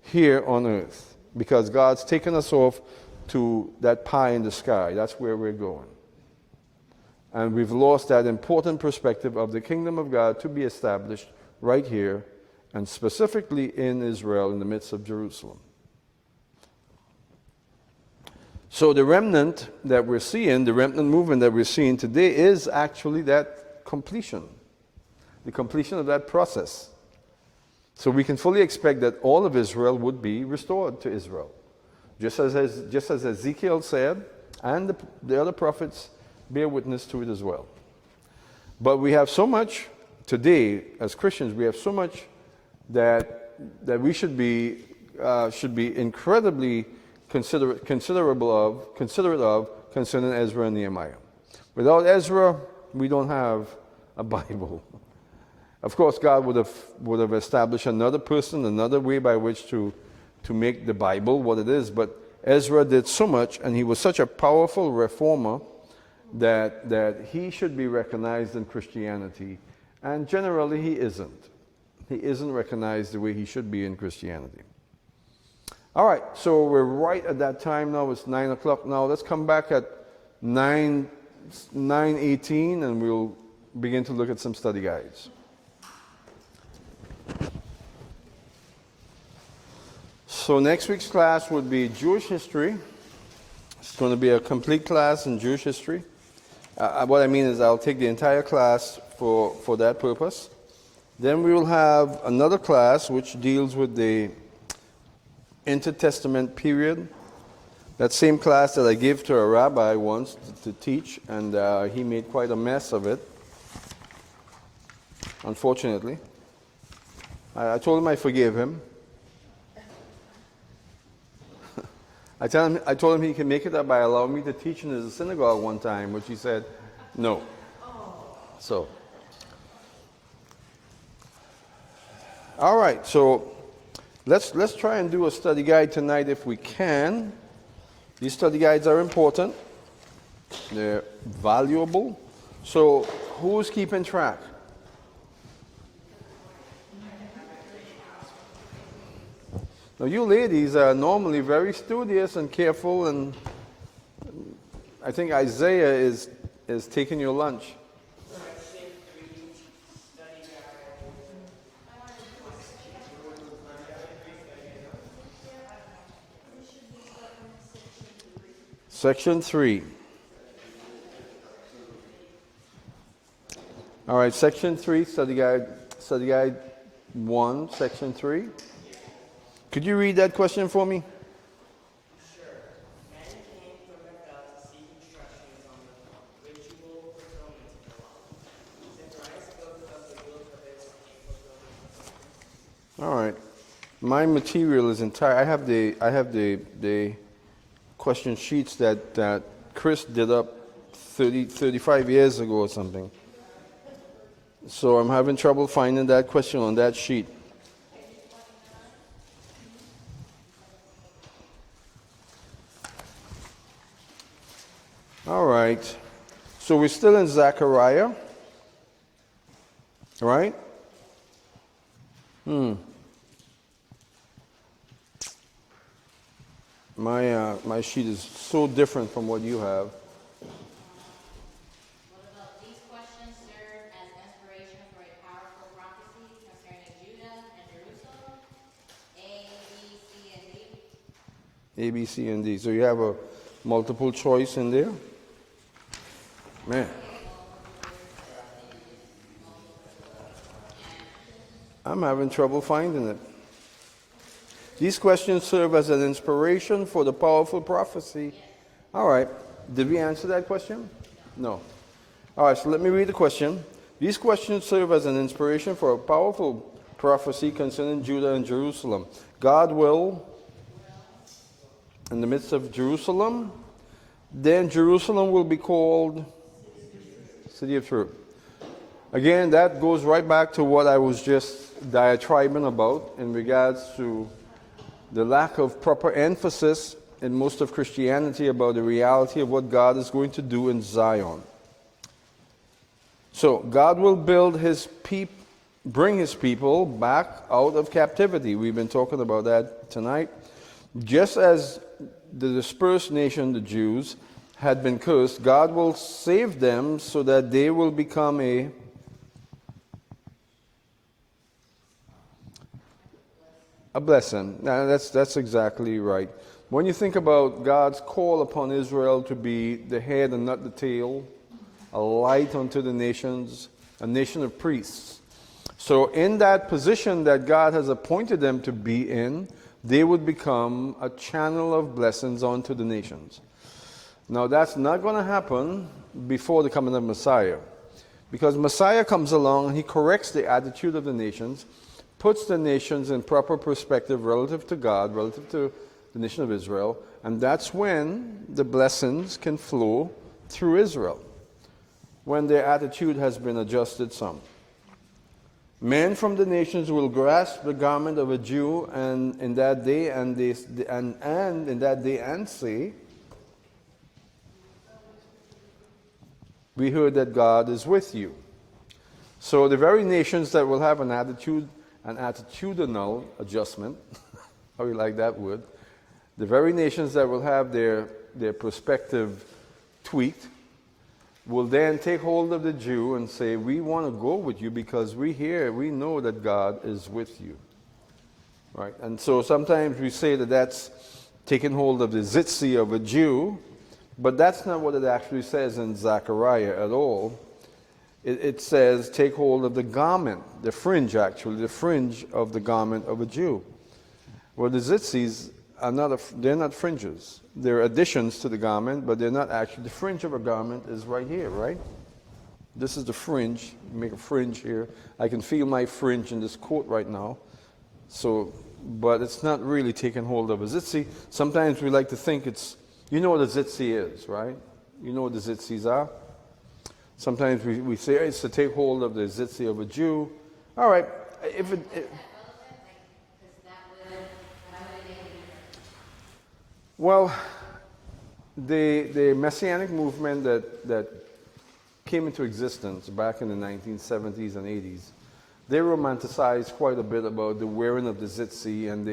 here on earth. Because God's taken us off to that pie in the sky. That's where we're going. And we've lost that important perspective of the kingdom of God to be established right here, and specifically in Israel, in the midst of Jerusalem. So the remnant that we're seeing, the remnant movement that we're seeing today is actually that completion, the completion of that process. So we can fully expect that all of Israel would be restored to Israel. Just as Ezekiel said, and the other prophets bear witness to it as well. But we have so much today, as Christians, we have so much that we should be incredibly considerate of concerning Ezra and Nehemiah. Without Ezra, we don't have a Bible. Of course, God would have established another person, another way by which to make the Bible what it is. But Ezra did so much, and he was such a powerful reformer that he should be recognized in Christianity. And generally, he isn't. He isn't recognized the way he should be in Christianity. All right, so we're right at that time now. It's 9 o'clock now. Let's come back at 9:18, and we'll begin to look at some study guides. So next week's class would be Jewish history. It's going to be a complete class in Jewish history. What I mean is I'll take the entire class for that purpose. Then we will have another class which deals with the intertestament period. That same class that I gave to a rabbi once to teach, and he made quite a mess of it, unfortunately. I told him I forgave him. I told him he can make it up by allowing me to teach in his synagogue one time, which he said no. So, all right, so let's try and do a study guide tonight if we can. These study guides are important. They're valuable. So who's keeping track? Now you ladies are normally very studious and careful, and I think Isaiah is taking your lunch. Section 3. All right, Section 3, Study Guide 1, Section 3. Could you read that question for me? Sure. Men came from Bethel to seek instructions on the ritual fulfillment of the law. Zechariah spoke of the will of its fulfillment. All right. My material is entire. I have the question sheets that Chris did up 35 years ago or something. So I'm having trouble finding that question on that sheet. All right. So we're still in Zechariah. Right? My sheet is so different from what you have. What about these questions serve as inspiration for a powerful prophecy concerning Judah and Jerusalem? A, B, C, and D. A, B, C, and D. So you have a multiple choice in there? Man. I'm having trouble finding it. These questions serve as an inspiration for the powerful prophecy. All right. Did we answer that question? No. All right, so let me read the question. These questions serve as an inspiration for a powerful prophecy concerning Judah and Jerusalem. God will, in the midst of Jerusalem, then Jerusalem will be called City of Truth. Again, that goes right back to what I was just diatribing about in regards to the lack of proper emphasis in most of Christianity about the reality of what God is going to do in Zion. So, God will bring his people back out of captivity. We've been talking about that tonight. Just as the dispersed nation, the Jews, had been cursed, God will save them so that they will become a blessing. Now, that's exactly right. When you think about God's call upon Israel to be the head and not the tail, a light unto the nations, a nation of priests. So in that position that God has appointed them to be in, they would become a channel of blessings unto the nations. Now that's not going to happen before the coming of Messiah. Because Messiah comes along and he corrects the attitude of the nations, puts the nations in proper perspective relative to God, relative to the nation of Israel, and that's when the blessings can flow through Israel, when their attitude has been adjusted some. Men from the nations will grasp the garment of a Jew and in that day and say, we heard that God is with you. So the very nations that will have an attitudinal adjustment, how you like that word, the very nations that will have their perspective tweaked, will then take hold of the Jew and say, we want to go with you because we know that God is with you. Right? And so sometimes we say that that's taking hold of the zitzi of a Jew, But that's not what it actually says in Zechariah at all. It says, take hold of the garment, the fringe actually, the fringe of the garment of a Jew. Well, the tzitzis are they're not fringes. They're additions to the garment, but they're not actually. The fringe of a garment is right here, right? This is the fringe. You make a fringe here. I can feel my fringe in this coat right now. So, but it's not really taking hold of a tzitzi. Sometimes we like to think it's, you know what a tzitzi is, right? You know what the tzitzis are? Sometimes we say it's to take hold of the tzitzi of a Jew. All right, if it well, the Messianic movement that came into existence back in the 1970s and 80s, they romanticized quite a bit about the wearing of the tzitzi, and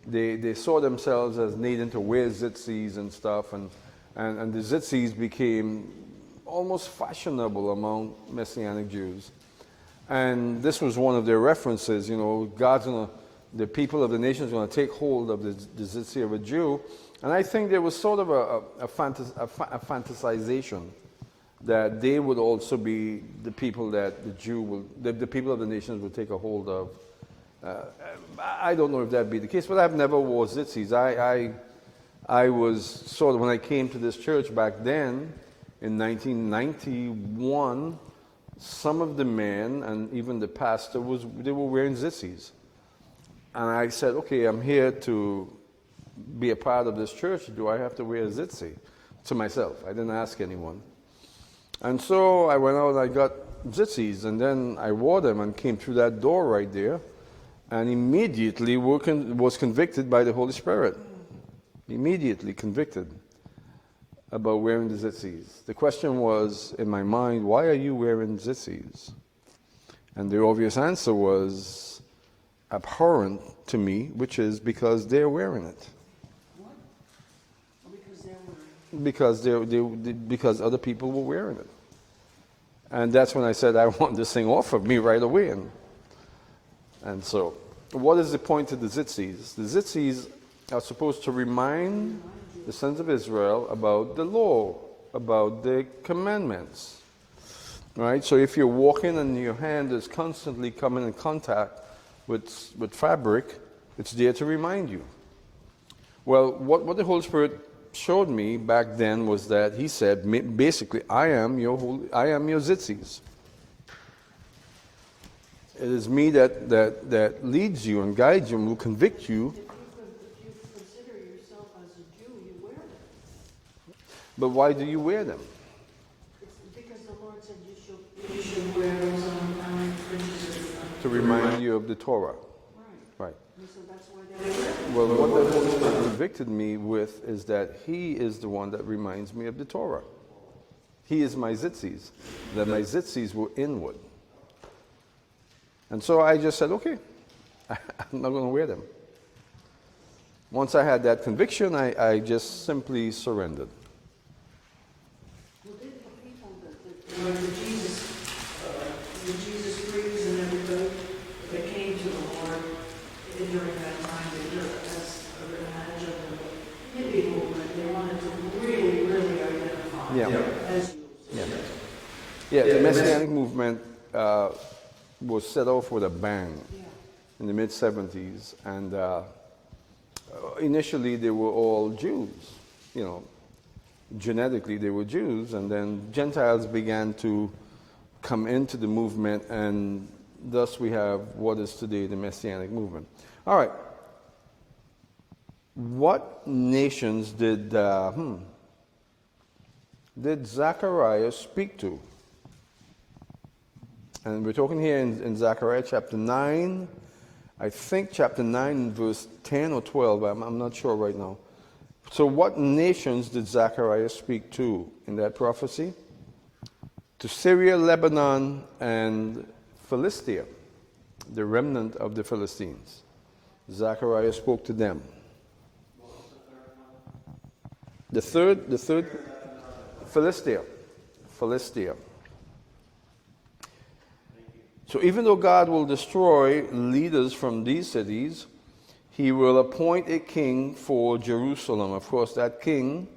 they saw themselves as needing to wear tzitzis and stuff, and the tzitzis became almost fashionable among Messianic Jews. And this was one of their references, you know, the people of the nations are going to take hold of the tzitzi of a Jew. And I think there was sort of a fantasization that they would also be the people that the people of the nations would take a hold of. I don't know if that'd be the case, but I've never wore tzitzis. I was sort of, when I came to this church back then, in 1991, some of the men and even the pastor they were wearing tzitzis. And I said, okay, I'm here to be a part of this church. Do I have to wear a tzitzi? To myself. I didn't ask anyone. And so I went out and I got tzitzis, and then I wore them and came through that door right there, and immediately was convicted by the Holy Spirit. Immediately convicted about wearing the tzitzis. The question was in my mind, why are you wearing tzitzis? And the obvious answer was abhorrent to me, which is because they're wearing it. What? Because they're wearing it. Because other people were wearing it. And that's when I said, I want this thing off of me right away. And so, what is the point of the tzitzis? The tzitzis are supposed to remind the sons of Israel about the law, about the commandments. Right? So if you're walking and your hand is constantly coming in contact with fabric, it's there to remind you. Well, what the Holy Spirit showed me back then was that he said, basically, I am your tzitzis. It is me that leads you and guides you and will convict you. If you consider yourself as a Jew, you wear them. But why do you wear them? It's because the Lord said you should wear those on fringes. To remind you of the Torah. Right. And so that's why they wear them. Well, what the Holy Spirit convicted me with is that he is the one that reminds me of the Torah. He is my tzitzis. That my tzitzis were inward. And so I just said, okay, I'm not going to wear them. Once I had that conviction, I just simply surrendered. Well, did the people that the Jesus freaks and everybody that came to the Lord during that time, as a advantage of the hippie movement, they wanted to really, really identify as Jews. Yeah, the Messianic movement was set off with a bang in the mid-70s, and initially they were all Jews, you know, genetically they were Jews, and then Gentiles began to come into the movement, and thus we have what is today the Messianic movement. All right, what nations did Zechariah speak to? And we're talking here in Zechariah chapter 9, I think chapter 9 verse 10 or 12, I'm not sure right now. So what nations did Zechariah speak to in that prophecy? To Syria, Lebanon, and Philistia, the remnant of the Philistines. Zechariah spoke to them. The third, Philistia. So even though God will destroy leaders from these cities, he will appoint a king for Jerusalem. Of course, that king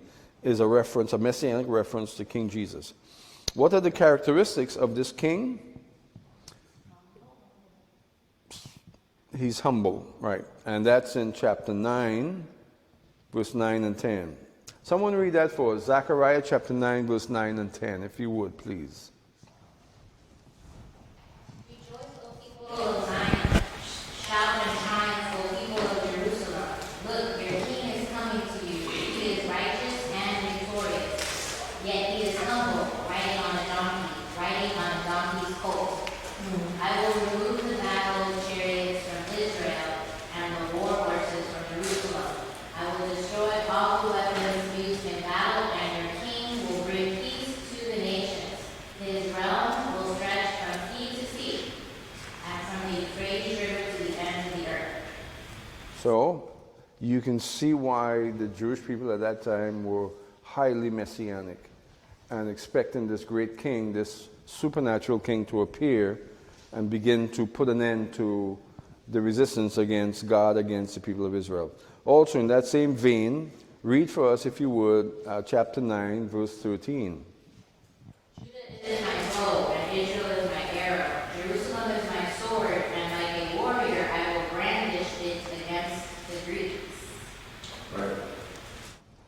is a reference, a messianic reference to King Jesus. What are the characteristics of this king? He's humble, right? And that's in chapter 9, verse 9 and 10. Someone read that for us. Zechariah chapter 9, verse 9 and 10, if you would, please. Rejoice, O people of Zion. Shout and triumph, O people of Jerusalem. Look, your king is coming to you. He is righteous and victorious. Yet he is humble, riding on a donkey, riding on a donkey's colt. I will remove the battle chariots from Israel and the war horses from Jerusalem. I will destroy all the weapons used in battle, and your king will bring peace to the nations. His realm will stretch from sea to sea, and from the Euphrates River to the end of the earth. So, you can see why the Jewish people at that time were highly messianic and expecting this great king, this supernatural king, to appear and begin to put an end to the resistance against God, against the people of Israel. Also, in that same vein, read for us, if you would, chapter 9, verse 13. Judah is my bow, and Israel is my arrow. Jerusalem is my sword, and like a warrior I will brandish it against the Greeks. Right.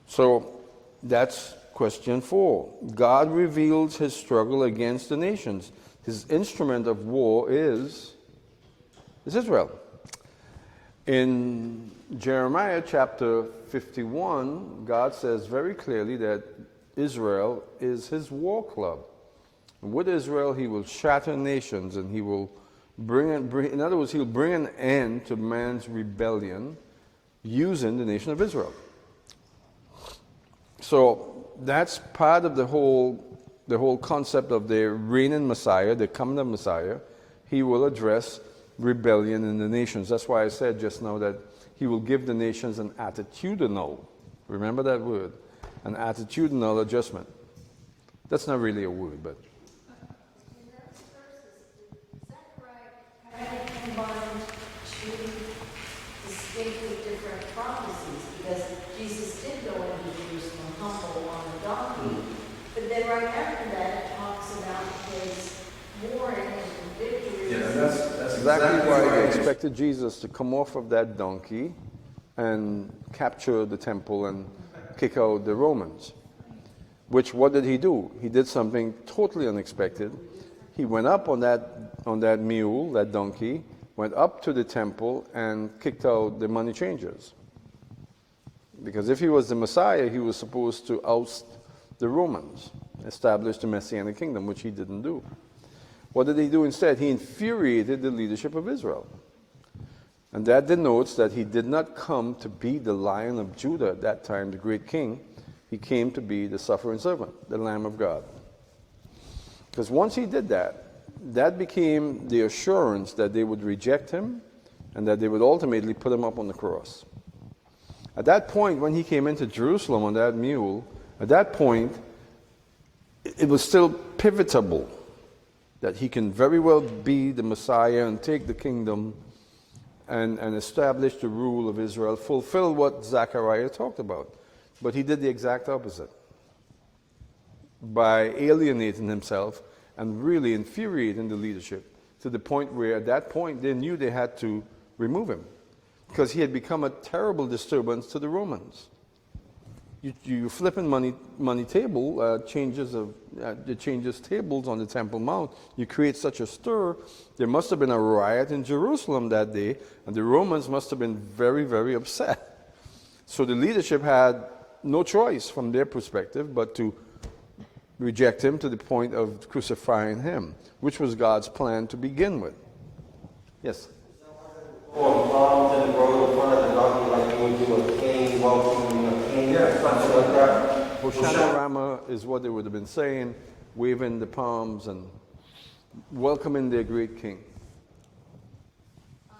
So, that's question 4. God reveals his struggle against the nations. His instrument of war is Israel. In Jeremiah chapter 51, God says very clearly that Israel is his war club. And with Israel, he will shatter nations, and he will in other words, he'll bring an end to man's rebellion using the nation of Israel. So that's part of the whole concept of the reigning Messiah, the coming of Messiah. He will address rebellion in the nations. That's why I said just now that he will give the nations an attitudinal, remember that word, an attitudinal adjustment. That's not really a word, but. In those verses, Zechariah kind of combined two distinctly different prophecies, because Jesus did go into Jerusalem humble on a donkey, but then right after that it talks about his warring and victories. Yeah, that's exactly why they expected Jesus to come off of that donkey and capture the temple and kick out the Romans. Which, what did he do? He did something totally unexpected. He went up on that mule, that donkey, went up to the temple and kicked out the money changers. Because if he was the Messiah, he was supposed to oust the Romans, establish the Messianic kingdom, which he didn't do. What did he do instead? He infuriated the leadership of Israel. And that denotes that he did not come to be the Lion of Judah at that time, the great king. He came to be the suffering servant, the Lamb of God. Because once he did that, that became the assurance that they would reject him and that they would ultimately put him up on the cross. At that point, when he came into Jerusalem on that mule, at that point, it was still pivotable that he can very well be the Messiah and take the kingdom and establish the rule of Israel, fulfill what Zechariah talked about. But he did the exact opposite by alienating himself and really infuriating the leadership to the point where at that point they knew they had to remove him because he had become a terrible disturbance to the Romans. You flipping money table changes tables on the Temple Mount. You create such a stir. There must have been a riot in Jerusalem that day, and the Romans must have been very, very upset. So the leadership had no choice from their perspective but to reject him to the point of crucifying him, which was God's plan to begin with. Yes? Or palms and roll in front of the donkey like you would do a king welcoming a king, something like that. Hoshana Rama is what they would have been saying, waving the palms and welcoming their great king. I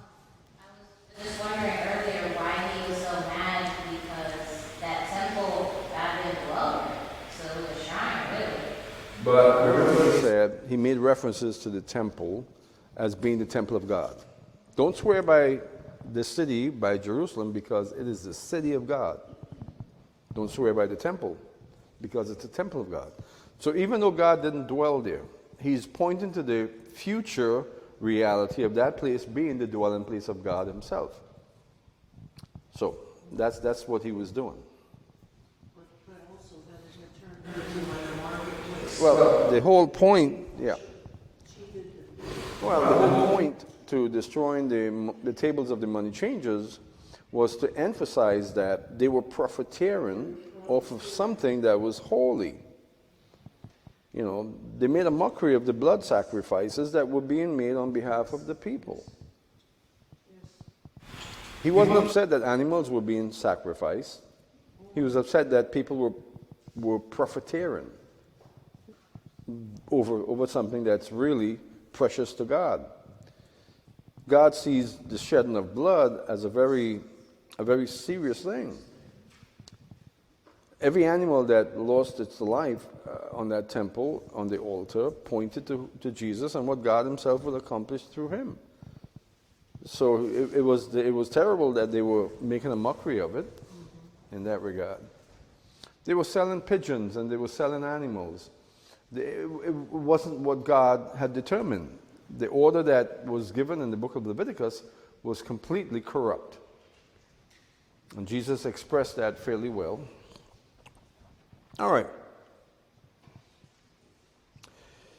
was just wondering earlier why he was so mad because that temple got him lower, so it was a shrine, really. But remember what he said, he made references to the temple as being the temple of God. Don't swear by the city, by Jerusalem, because it is the city of God. Don't swear by the temple. because it's a temple of God. So even though God didn't dwell there, he's pointing to the future reality of that place being the dwelling place of God himself. So that's what he was doing. But also that it had turned into like a marketplace. Well, the whole point, yeah. Cheated. Well, the whole point to destroying the tables of the money changers was to emphasize that they were profiteering off of something that was holy. You know, they made a mockery of the blood sacrifices that were being made on behalf of the people. He wasn't upset that animals were being sacrificed. He was upset that people were profiteering over something that's really precious to God. God sees the shedding of blood as a very serious thing. Every animal that lost its life on that temple, on the altar, pointed to Jesus and what God himself would accomplish through him. So it was terrible that they were making a mockery of it in that regard. They were selling pigeons and they were selling animals. It wasn't what God had determined. The order that was given in the book of Leviticus was completely corrupt. And Jesus expressed that fairly well. All right.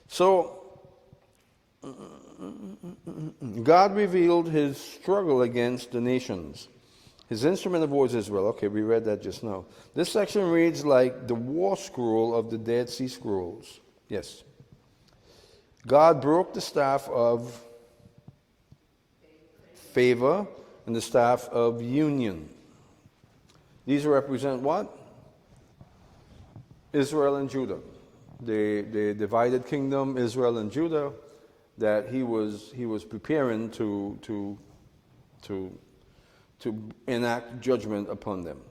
So, God revealed his struggle against the nations. His instrument of war is Israel. Okay, we read that just now. This section reads like the war scroll of the Dead Sea Scrolls. Yes. God broke the staff of favor and the staff of union. These represent what? Israel and Judah. The divided kingdom, Israel and Judah, that he was preparing to enact judgment upon them.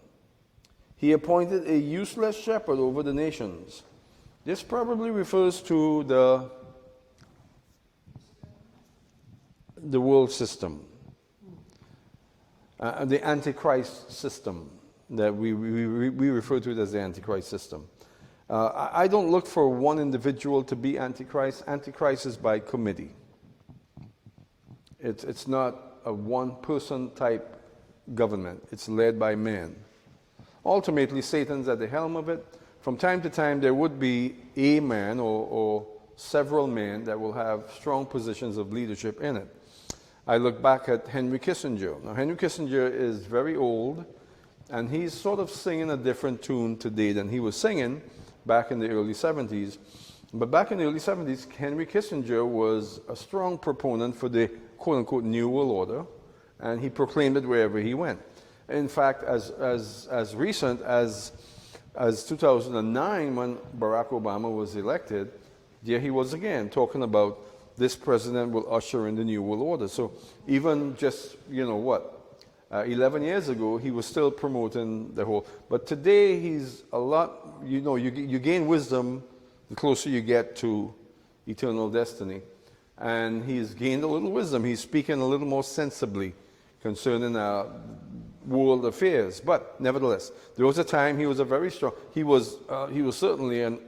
He appointed a useless shepherd over the nations. This probably refers to the world system, the Antichrist system, that we refer to it as the Antichrist system. I don't look for one individual to be Antichrist. Antichrist is by committee. It's not a one-person type government. It's led by man. Ultimately, Satan's at the helm of it. From time to time, there would be a man or several men that will have strong positions of leadership in it. I look back at Henry Kissinger. Now, Henry Kissinger is very old, and he's sort of singing a different tune today than he was singing back in the early 70s. But back in the early 70s, Henry Kissinger was a strong proponent for the quote-unquote New World Order, and he proclaimed it wherever he went. In fact, as recent as 2009, when Barack Obama was elected, there he was again talking about this president will usher in the New World Order. So even just, 11 years ago, he was still promoting the whole. But today, he's a lot, you gain wisdom the closer you get to eternal destiny. And he's gained a little wisdom. He's speaking a little more sensibly concerning world affairs. But nevertheless, there was a time he was a very strong, he was certainly an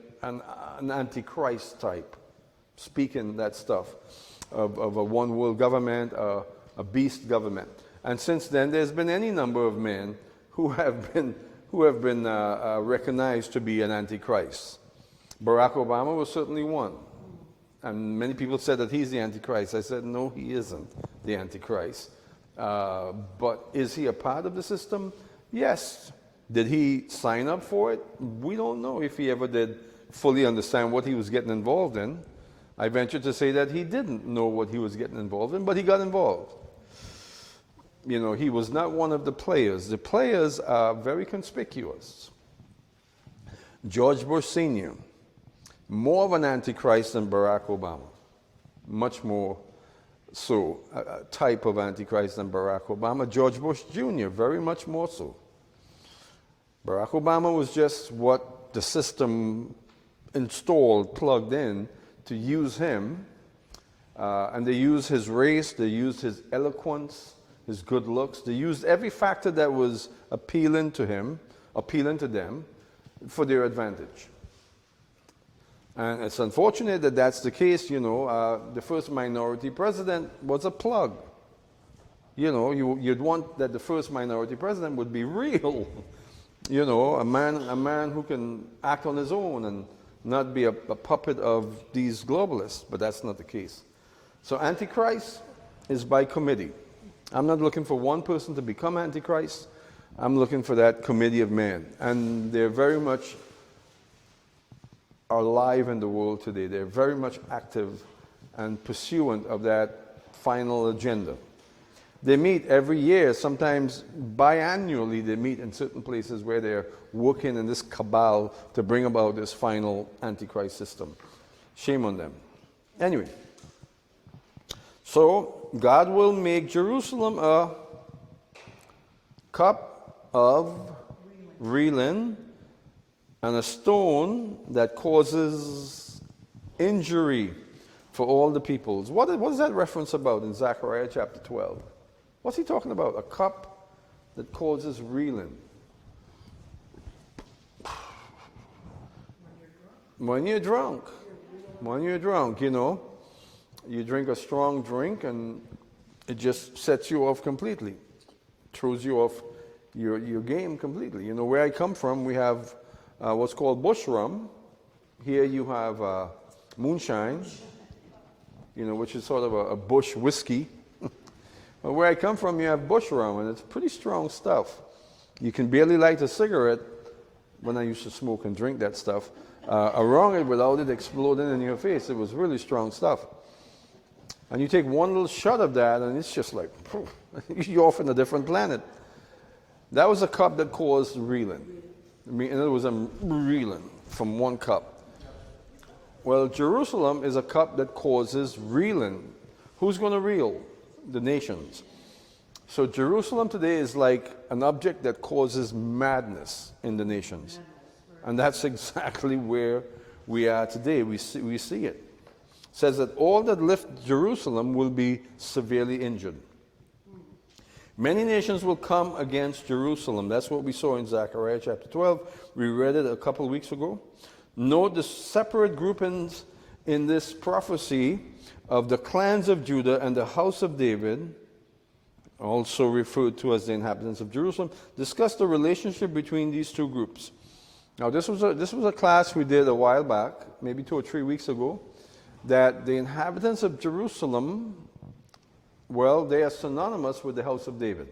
antichrist type, speaking that stuff of a one world government, a beast government. And since then, there's been any number of men who have been recognized to be an antichrist. Barack Obama was certainly one. And many people said that he's the Antichrist. I said, no, he isn't the Antichrist. But is he a part of the system? Yes. Did he sign up for it? We don't know if he ever did fully understand what he was getting involved in. I venture to say that he didn't know what he was getting involved in, but he got involved. He was not one of the players. The players are very conspicuous. George Bush Sr., more of an antichrist than Barack Obama. Much more so, a type of antichrist than Barack Obama. George Bush Jr., very much more so. Barack Obama was just what the system installed, plugged in, to use him. And they used his race, they used his eloquence, his good looks. They used every factor that was appealing to him, appealing to them, for their advantage. And it's unfortunate that that's the case. The first minority president was a plug. You'd want that the first minority president would be real. A man who can act on his own and not be a puppet of these globalists. But that's not the case. So Antichrist is by committee. I'm not looking for one person to become Antichrist. I'm looking for that committee of men. And they're very much alive in the world today. They're very much active and pursuant of that final agenda. They meet every year, sometimes biannually they meet in certain places where they're working in this cabal to bring about this final Antichrist system. Shame on them. Anyway, so God will make Jerusalem a cup of reeling and a stone that causes injury for all the peoples. What is that reference about in Zechariah chapter 12? What's he talking about? A cup that causes reeling. When you're drunk, you drink a strong drink and it just sets you off completely, throws you off your game completely. Where I come from, we have what's called bush rum. Here you have moonshine, which is sort of a bush whiskey. But where I come from, you have bush rum, and it's pretty strong stuff. You can barely light a cigarette, when I used to smoke and drink that stuff, around it without it exploding in your face. It was really strong stuff. And you take one little shot of that, and it's just like, you're off on a different planet. That was a cup that caused reeling. In other words, I'm reeling from one cup. Well, Jerusalem is a cup that causes reeling. Who's going to reel? The nations. So Jerusalem today is like an object that causes madness in the nations. And that's exactly where we are today. We see it. It says that all that lift Jerusalem will be severely injured. Many nations will come against Jerusalem. That's what we saw in Zechariah chapter 12. We read it a couple of weeks ago. Note the separate groupings in this prophecy of the clans of Judah and the house of David, also referred to as the inhabitants of Jerusalem, discuss the relationship between these two groups. Now, this was a class we did a while back, maybe 2 or 3 weeks ago, that the inhabitants of Jerusalem, well, they are synonymous with the house of David.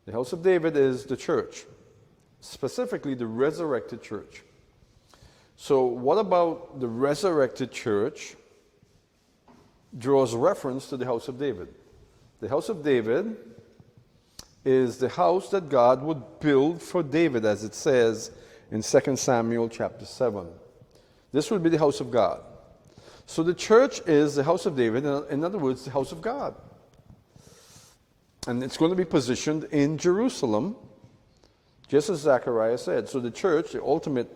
The house of David is the church, specifically the resurrected church. So what about the resurrected church draws reference to the house of David? The house of David is the house that God would build for David, as it says in 2 Samuel chapter 7. This would be the house of God. So the church is the house of David, in other words, the house of God. And it's going to be positioned in Jerusalem, just as Zechariah said. So the church, the ultimate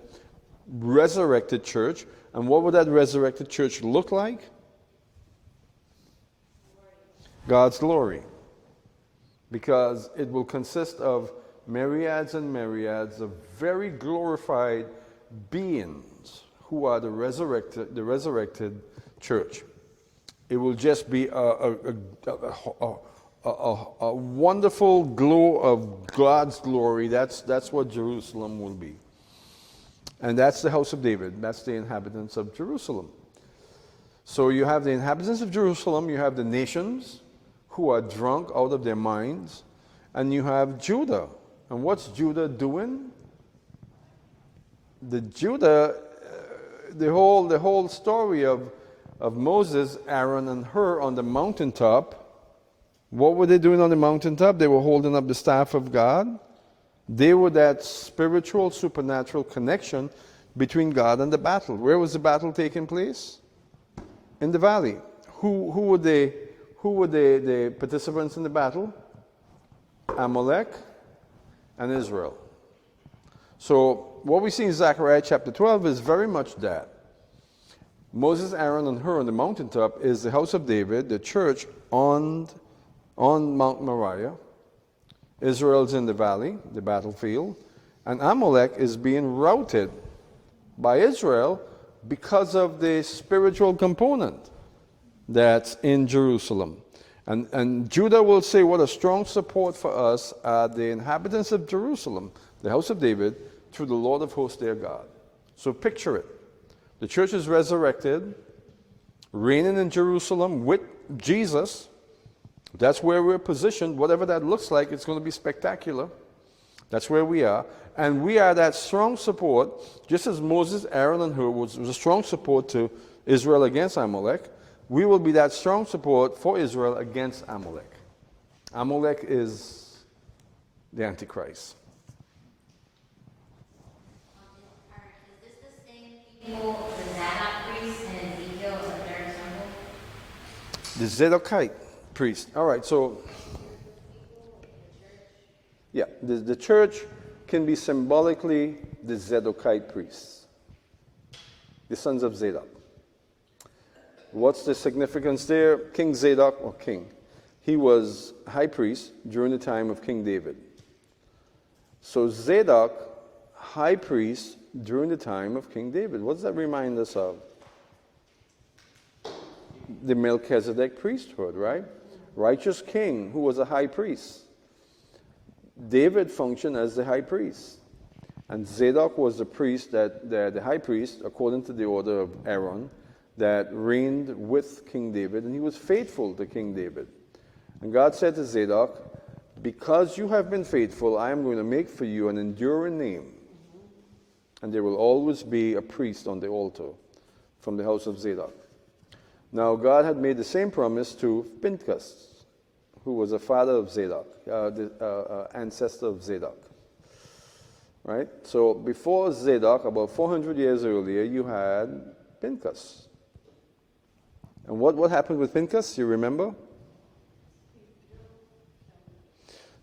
resurrected church, and what would that resurrected church look like? God's glory. Because it will consist of myriads and myriads of very glorified beings who are the resurrected church. It will just be a wonderful glow of God's glory. That's what Jerusalem will be. And that's the house of David. That's the inhabitants of Jerusalem. So you have the inhabitants of Jerusalem, you have the nations who are drunk out of their minds, and you have Judah. And what's Judah doing? The whole story of Moses, Aaron, and Hur on the mountaintop, what were they doing on the mountaintop? They were holding up the staff of God. They were that spiritual, supernatural connection between God and the battle. Where was the battle taking place? In the valley. Who were the participants in the battle? Amalek and Israel. So what we see in Zechariah chapter 12 is very much that. Moses, Aaron, and Hur on the mountaintop is the house of David, the church on Mount Moriah. Israel's in the valley, the battlefield, And Amalek is being routed by Israel because of the spiritual component that's in Jerusalem. And Judah will say, what a strong support for us are the inhabitants of Jerusalem, the house of David, through the Lord of hosts their God. So picture it. The church is resurrected, reigning in Jerusalem with Jesus. That's where we're positioned. Whatever that looks like, it's going to be spectacular. That's where we are. And we are that strong support, just as Moses, Aaron, and Hur was a strong support to Israel against Amalek. We will be that strong support for Israel against Amalek. Amalek is the Antichrist. Is this the same people, the Zadok priests and Ezekiel in the third temple? The Zadokite priest. All right, so yeah, the church can be symbolically the Zadokite priests, the sons of Zadok. What's the significance there? King Zadok, or king, he was high priest during the time of King David. So Zadok, high priest during the time of King David. What does that remind us of? The Melchizedek priesthood, right? Righteous king who was a high priest. David functioned as the high priest. And Zadok was the priest the high priest, according to the order of Aaron, that reigned with King David, and he was faithful to King David. And God said to Zadok, because you have been faithful, I am going to make for you an enduring name. And there will always be a priest on the altar from the house of Zadok. Now, God had made the same promise to Pinchas, who was a father of Zadok, the ancestor of Zadok. Right? So before Zadok, about 400 years earlier, you had Pinchas. And what happened with Pinchas? You remember?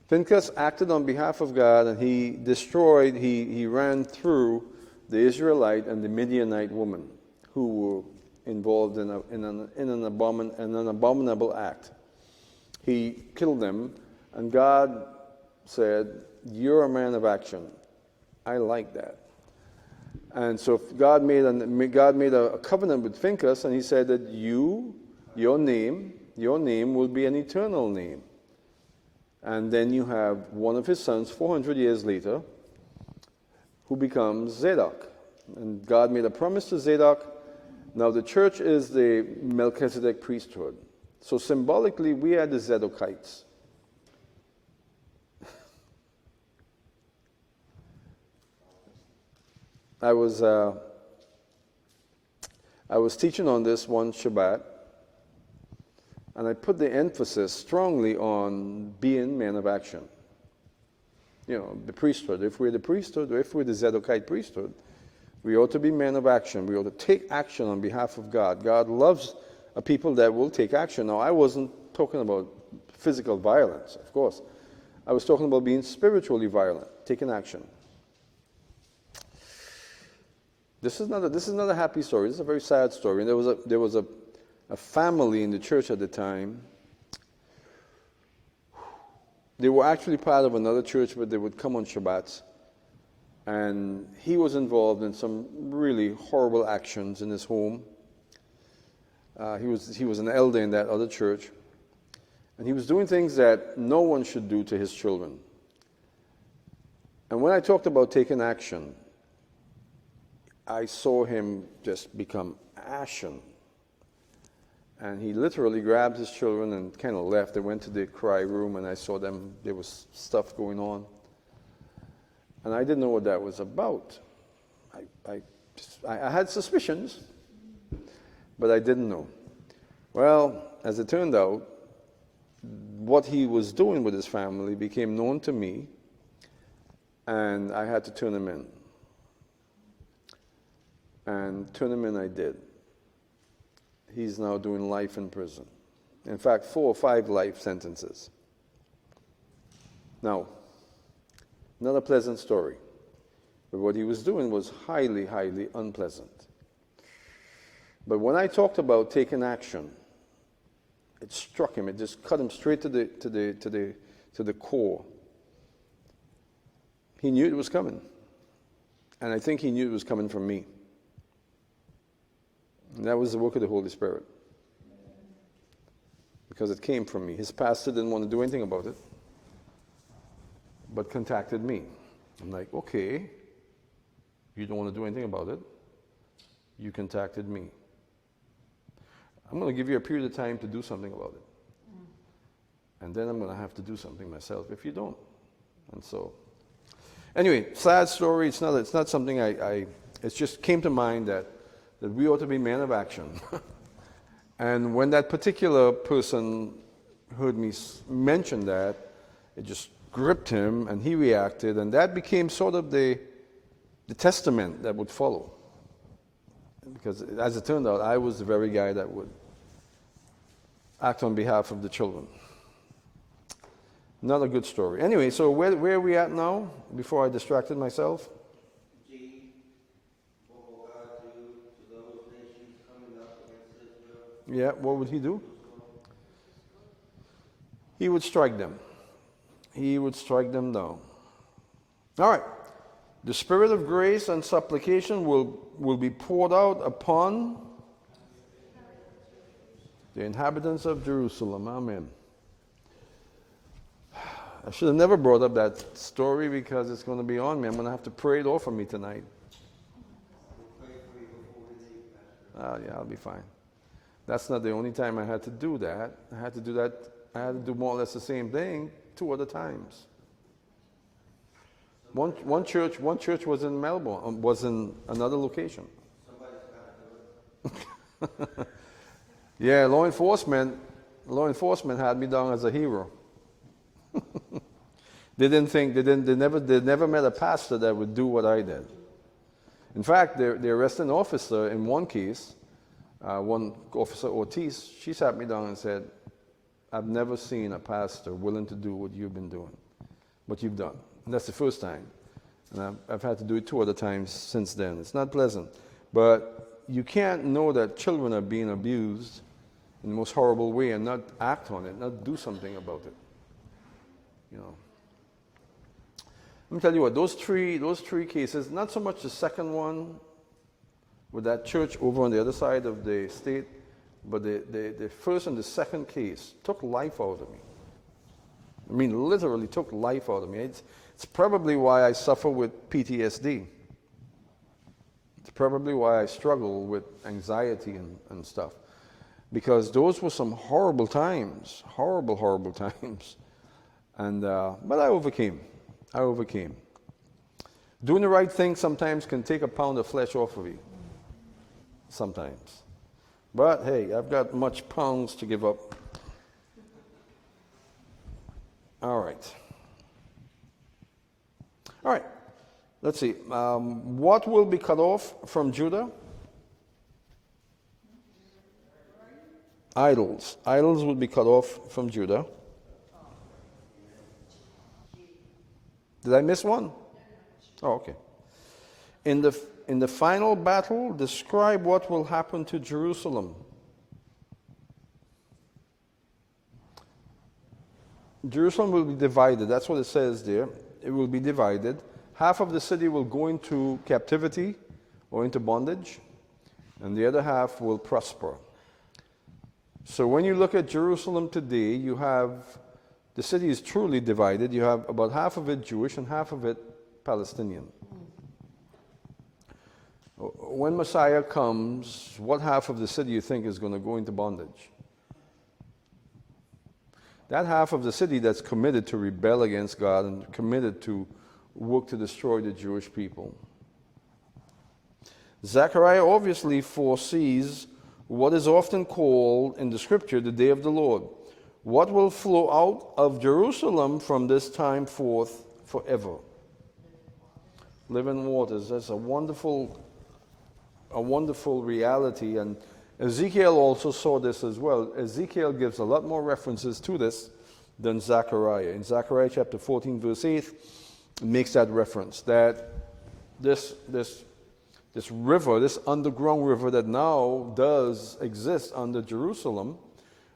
Pinchas acted on behalf of God, and he destroyed, he ran through the Israelite and the Midianite woman who were involved in an abominable act. He killed them, and God said, "You're a man of action. I like that." And so God made a covenant with Pinchas, and he said that your name will be an eternal name. And then you have one of his sons, 400 years later, who becomes Zadok. And God made a promise to Zadok. Now the church is the Melchizedek priesthood. So symbolically, we are the Zadokites. I was teaching on this one Shabbat, and I put the emphasis strongly on being men of action. You know, the priesthood. If we're the priesthood, or if we're the Zadokite priesthood, we ought to be men of action. We ought to take action on behalf of God. God loves a people that will take action. Now, I wasn't talking about physical violence, of course. I was talking about being spiritually violent, taking action. This is not a happy story. This is a very sad story. And there was a family in the church at the time. They were actually part of another church, but they would come on Shabbats. And he was involved in some really horrible actions in his home. He was an elder in that other church. And he was doing things that no one should do to his children. And when I talked about taking action, I saw him just become ashen. And he literally grabbed his children and kind of left. They went to the cry room, and I saw them. There was stuff going on. And I didn't know what that was about. I had suspicions, but I didn't know. Well, as it turned out, what he was doing with his family became known to me, and I had to turn him in. And turn him in I did. He's now doing life in prison. In fact, 4 or 5 life sentences. Now, not a pleasant story. But what he was doing was highly, highly unpleasant. But when I talked about taking action, it struck him. It just cut him straight to the core. He knew it was coming. And I think he knew it was coming from me. And that was the work of the Holy Spirit. Because it came from me. His pastor didn't want to do anything about it, but contacted me. I'm like, okay, you don't want to do anything about it. You contacted me. I'm going to give you a period of time to do something about it. And then I'm going to have to do something myself if you don't. And so, anyway, sad story. It's not something it just came to mind that we ought to be men of action. And when that particular person heard me mention that, it just gripped him and he reacted, and that became sort of the testament that would follow. Because as it turned out, I was the very guy that would act on behalf of the children. Not a good story. Anyway, so where are we at now, before I distracted myself? G, what will God do to those nations coming up against Israel? Yeah, what would he do? He would strike them. He would strike them down. All right. The spirit of grace and supplication will be poured out upon the inhabitants of Jerusalem. Amen. I should have never brought up that story because it's going to be on me. I'm going to have to pray it off of me tonight. Yeah, I'll be fine. That's not the only time I had to do that. I had to do more or less the same thing 2 other times. One church was in Melbourne, was in another location. Yeah, law enforcement had me down as a hero. They never met a pastor that would do what I did. In fact, the arresting officer in one case, one officer Ortiz, she sat me down and said, I've never seen a pastor willing to do what you've been doing, what you've done. And that's the first time. And I've had to do it 2 other times since then. It's not pleasant. But you can't know that children are being abused in the most horrible way and not act on it, not do something about it. You know. Let me tell you what, those three cases, not so much the second one with that church over on the other side of the state, but the first and the second case took life out of me. I mean, literally took life out of me. It's probably why I suffer with PTSD. It's probably why I struggle with anxiety and stuff. Because those were some horrible times, horrible times. And but I overcame. Doing the right thing sometimes can take a pound of flesh off of you. Sometimes. But hey, I've got much pounds to give up. All right. Let's see. What will be cut off from Judah? Idols. Idols will be cut off from Judah. Did I miss one? Oh, okay. In the final battle, describe what will happen to Jerusalem. Jerusalem will be divided. That's what it says there. It will be divided. Half of the city will go into captivity or into bondage, and the other half will prosper. So when you look at Jerusalem today, you have, the city is truly divided. You have about half of it Jewish and half of it Palestinian. When Messiah comes, what half of the city you think is going to go into bondage? That half of the city that's committed to rebel against God and committed to work to destroy the Jewish people. Zechariah obviously foresees what is often called in the scripture the day of the Lord. What will flow out of Jerusalem from this time forth forever? Living waters. That's a wonderful reality, and Ezekiel also saw this as well. Ezekiel gives a lot more references to this than Zechariah. In Zechariah chapter 14, verse 8, it makes that reference, that this river, this underground river that now does exist under Jerusalem,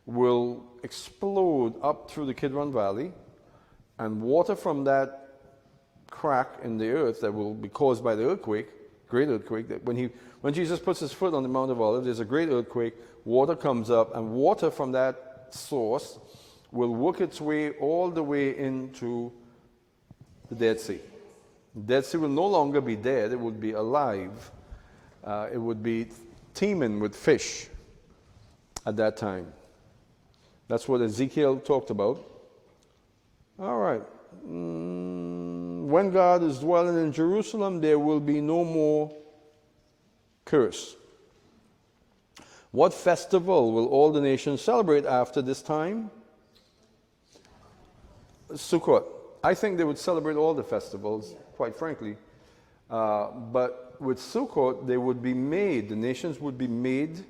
will explode up through the Kidron Valley, and water from that crack in the earth that will be caused by the earthquake, great earthquake. That when Jesus puts his foot on the Mount of Olives, there's a great earthquake, water comes up, and water from that source will work its way all the way into the Dead Sea. The Dead Sea will no longer be dead, it would be alive. It would be teeming with fish at that time. That's what Ezekiel talked about. All right. When God is dwelling in Jerusalem, there will be no more curse. What festival will all the nations celebrate after this time? Sukkot. I think they would celebrate all the festivals, quite frankly. But with Sukkot, the nations would be made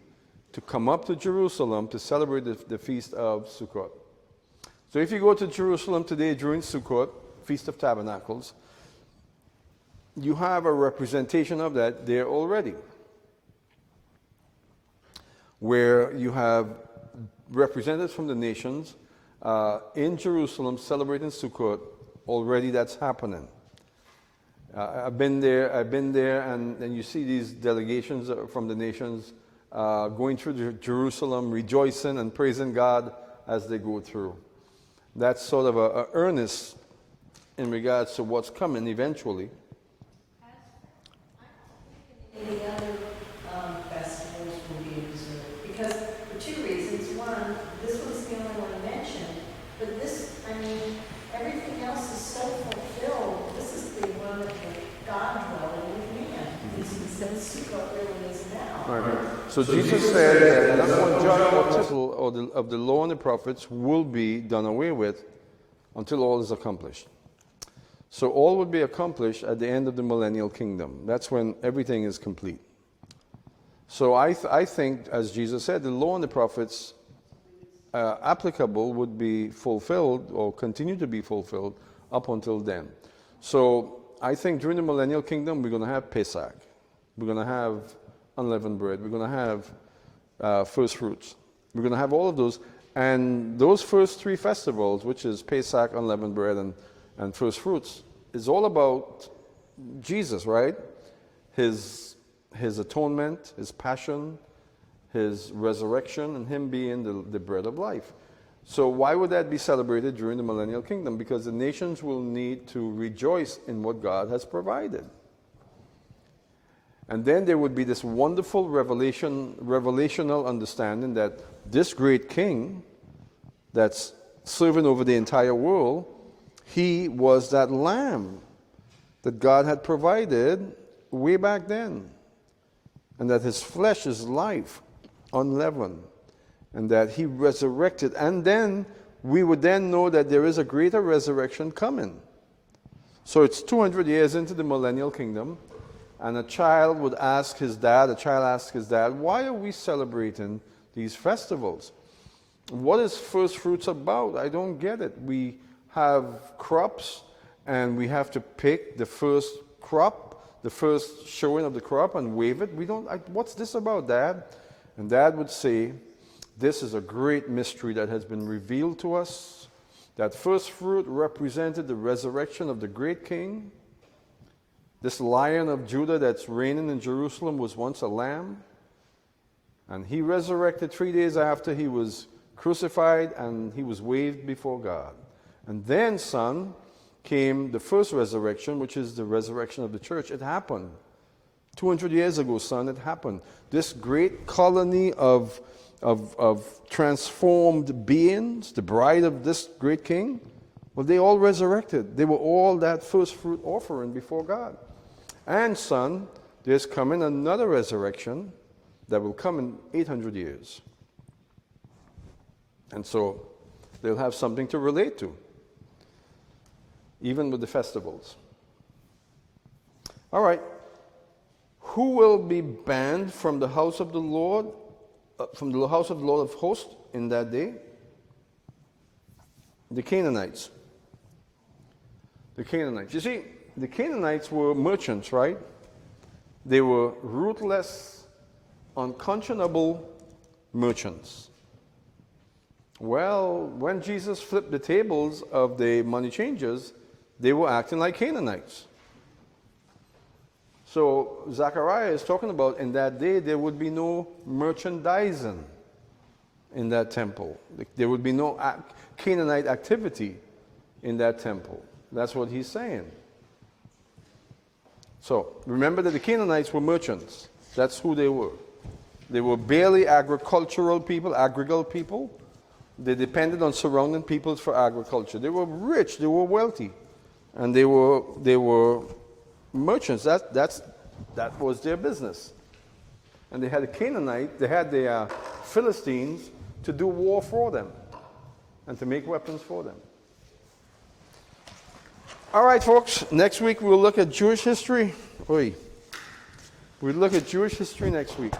to come up to Jerusalem to celebrate the Feast of Sukkot. So if you go to Jerusalem today during Sukkot, Feast of Tabernacles, you have a representation of that there already, where you have representatives from the nations in Jerusalem celebrating Sukkot. Already that's happening. I've been there, and you see these delegations from the nations going through Jerusalem, rejoicing and praising God as they go through. That's sort of a earnest in regards to what's coming eventually. Any other festivals will be observed? Because for two reasons. One, this one's the only one mentioned, but this, I mean, everything else is so fulfilled. This is the one that God dwelling with man. Since Sukkot really is now. Right. So Jesus said that not one jot or tittle of the law and the prophets will be done away with until all is accomplished. So all would be accomplished at the end of the millennial kingdom. That's when everything is complete. So I think, as Jesus said, the law and the prophets applicable would be fulfilled or continue to be fulfilled up until then. So I think during the millennial kingdom, we're going to have Pesach. We're going to have unleavened bread. We're going to have first fruits. We're going to have all of those. And those first three festivals, which is Pesach, unleavened bread, and first fruits, is all about Jesus, right? His atonement, his passion, his resurrection, and him being the bread of life. So why would that be celebrated during the millennial kingdom? Because the nations will need to rejoice in what God has provided. And then there would be this wonderful revelational understanding that this great king that's serving over the entire world, he was that lamb that God had provided way back then. And that his flesh is life, unleavened. And that he resurrected. And then we would then know that there is a greater resurrection coming. So it's 200 years into the millennial kingdom. And a child asked his dad, why are we celebrating these festivals? What is first fruits about? I don't get it. We have crops, and we have to pick the first crop, the first showing of the crop, and wave it. What's this about, Dad? And Dad would say, this is a great mystery that has been revealed to us. That first fruit represented the resurrection of the great king. This Lion of Judah that's reigning in Jerusalem was once a lamb. And he resurrected 3 days after he was crucified, and he was waved before God. And then, son, came the first resurrection, which is the resurrection of the church. It happened. 200 years ago, son, it happened. This great colony of transformed beings, the bride of this great king, well, they all resurrected. They were all that first fruit offering before God. And, son, there's coming another resurrection that will come in 800 years. And so they'll have something to relate to, even with the festivals. All right. Who will be banned from the house of the Lord, from the house of the Lord of hosts in that day? The Canaanites. The Canaanites. You see, the Canaanites were merchants, right? They were ruthless, unconscionable merchants. Well, when Jesus flipped the tables of the money changers, They were acting like Canaanites. So Zechariah is talking about in that day there would be no merchandising in that temple. There would be no Canaanite activity in that temple. That's what he's saying. So remember that the Canaanites were merchants. That's who they were. They were barely agricultural people. They depended on surrounding peoples for agriculture. They were rich, they were wealthy, and they were merchants. That was their business. And they had the Philistines to do war for them and to make weapons for them. All right, folks, next week we'll look at Jewish history. We'll look at Jewish history next week.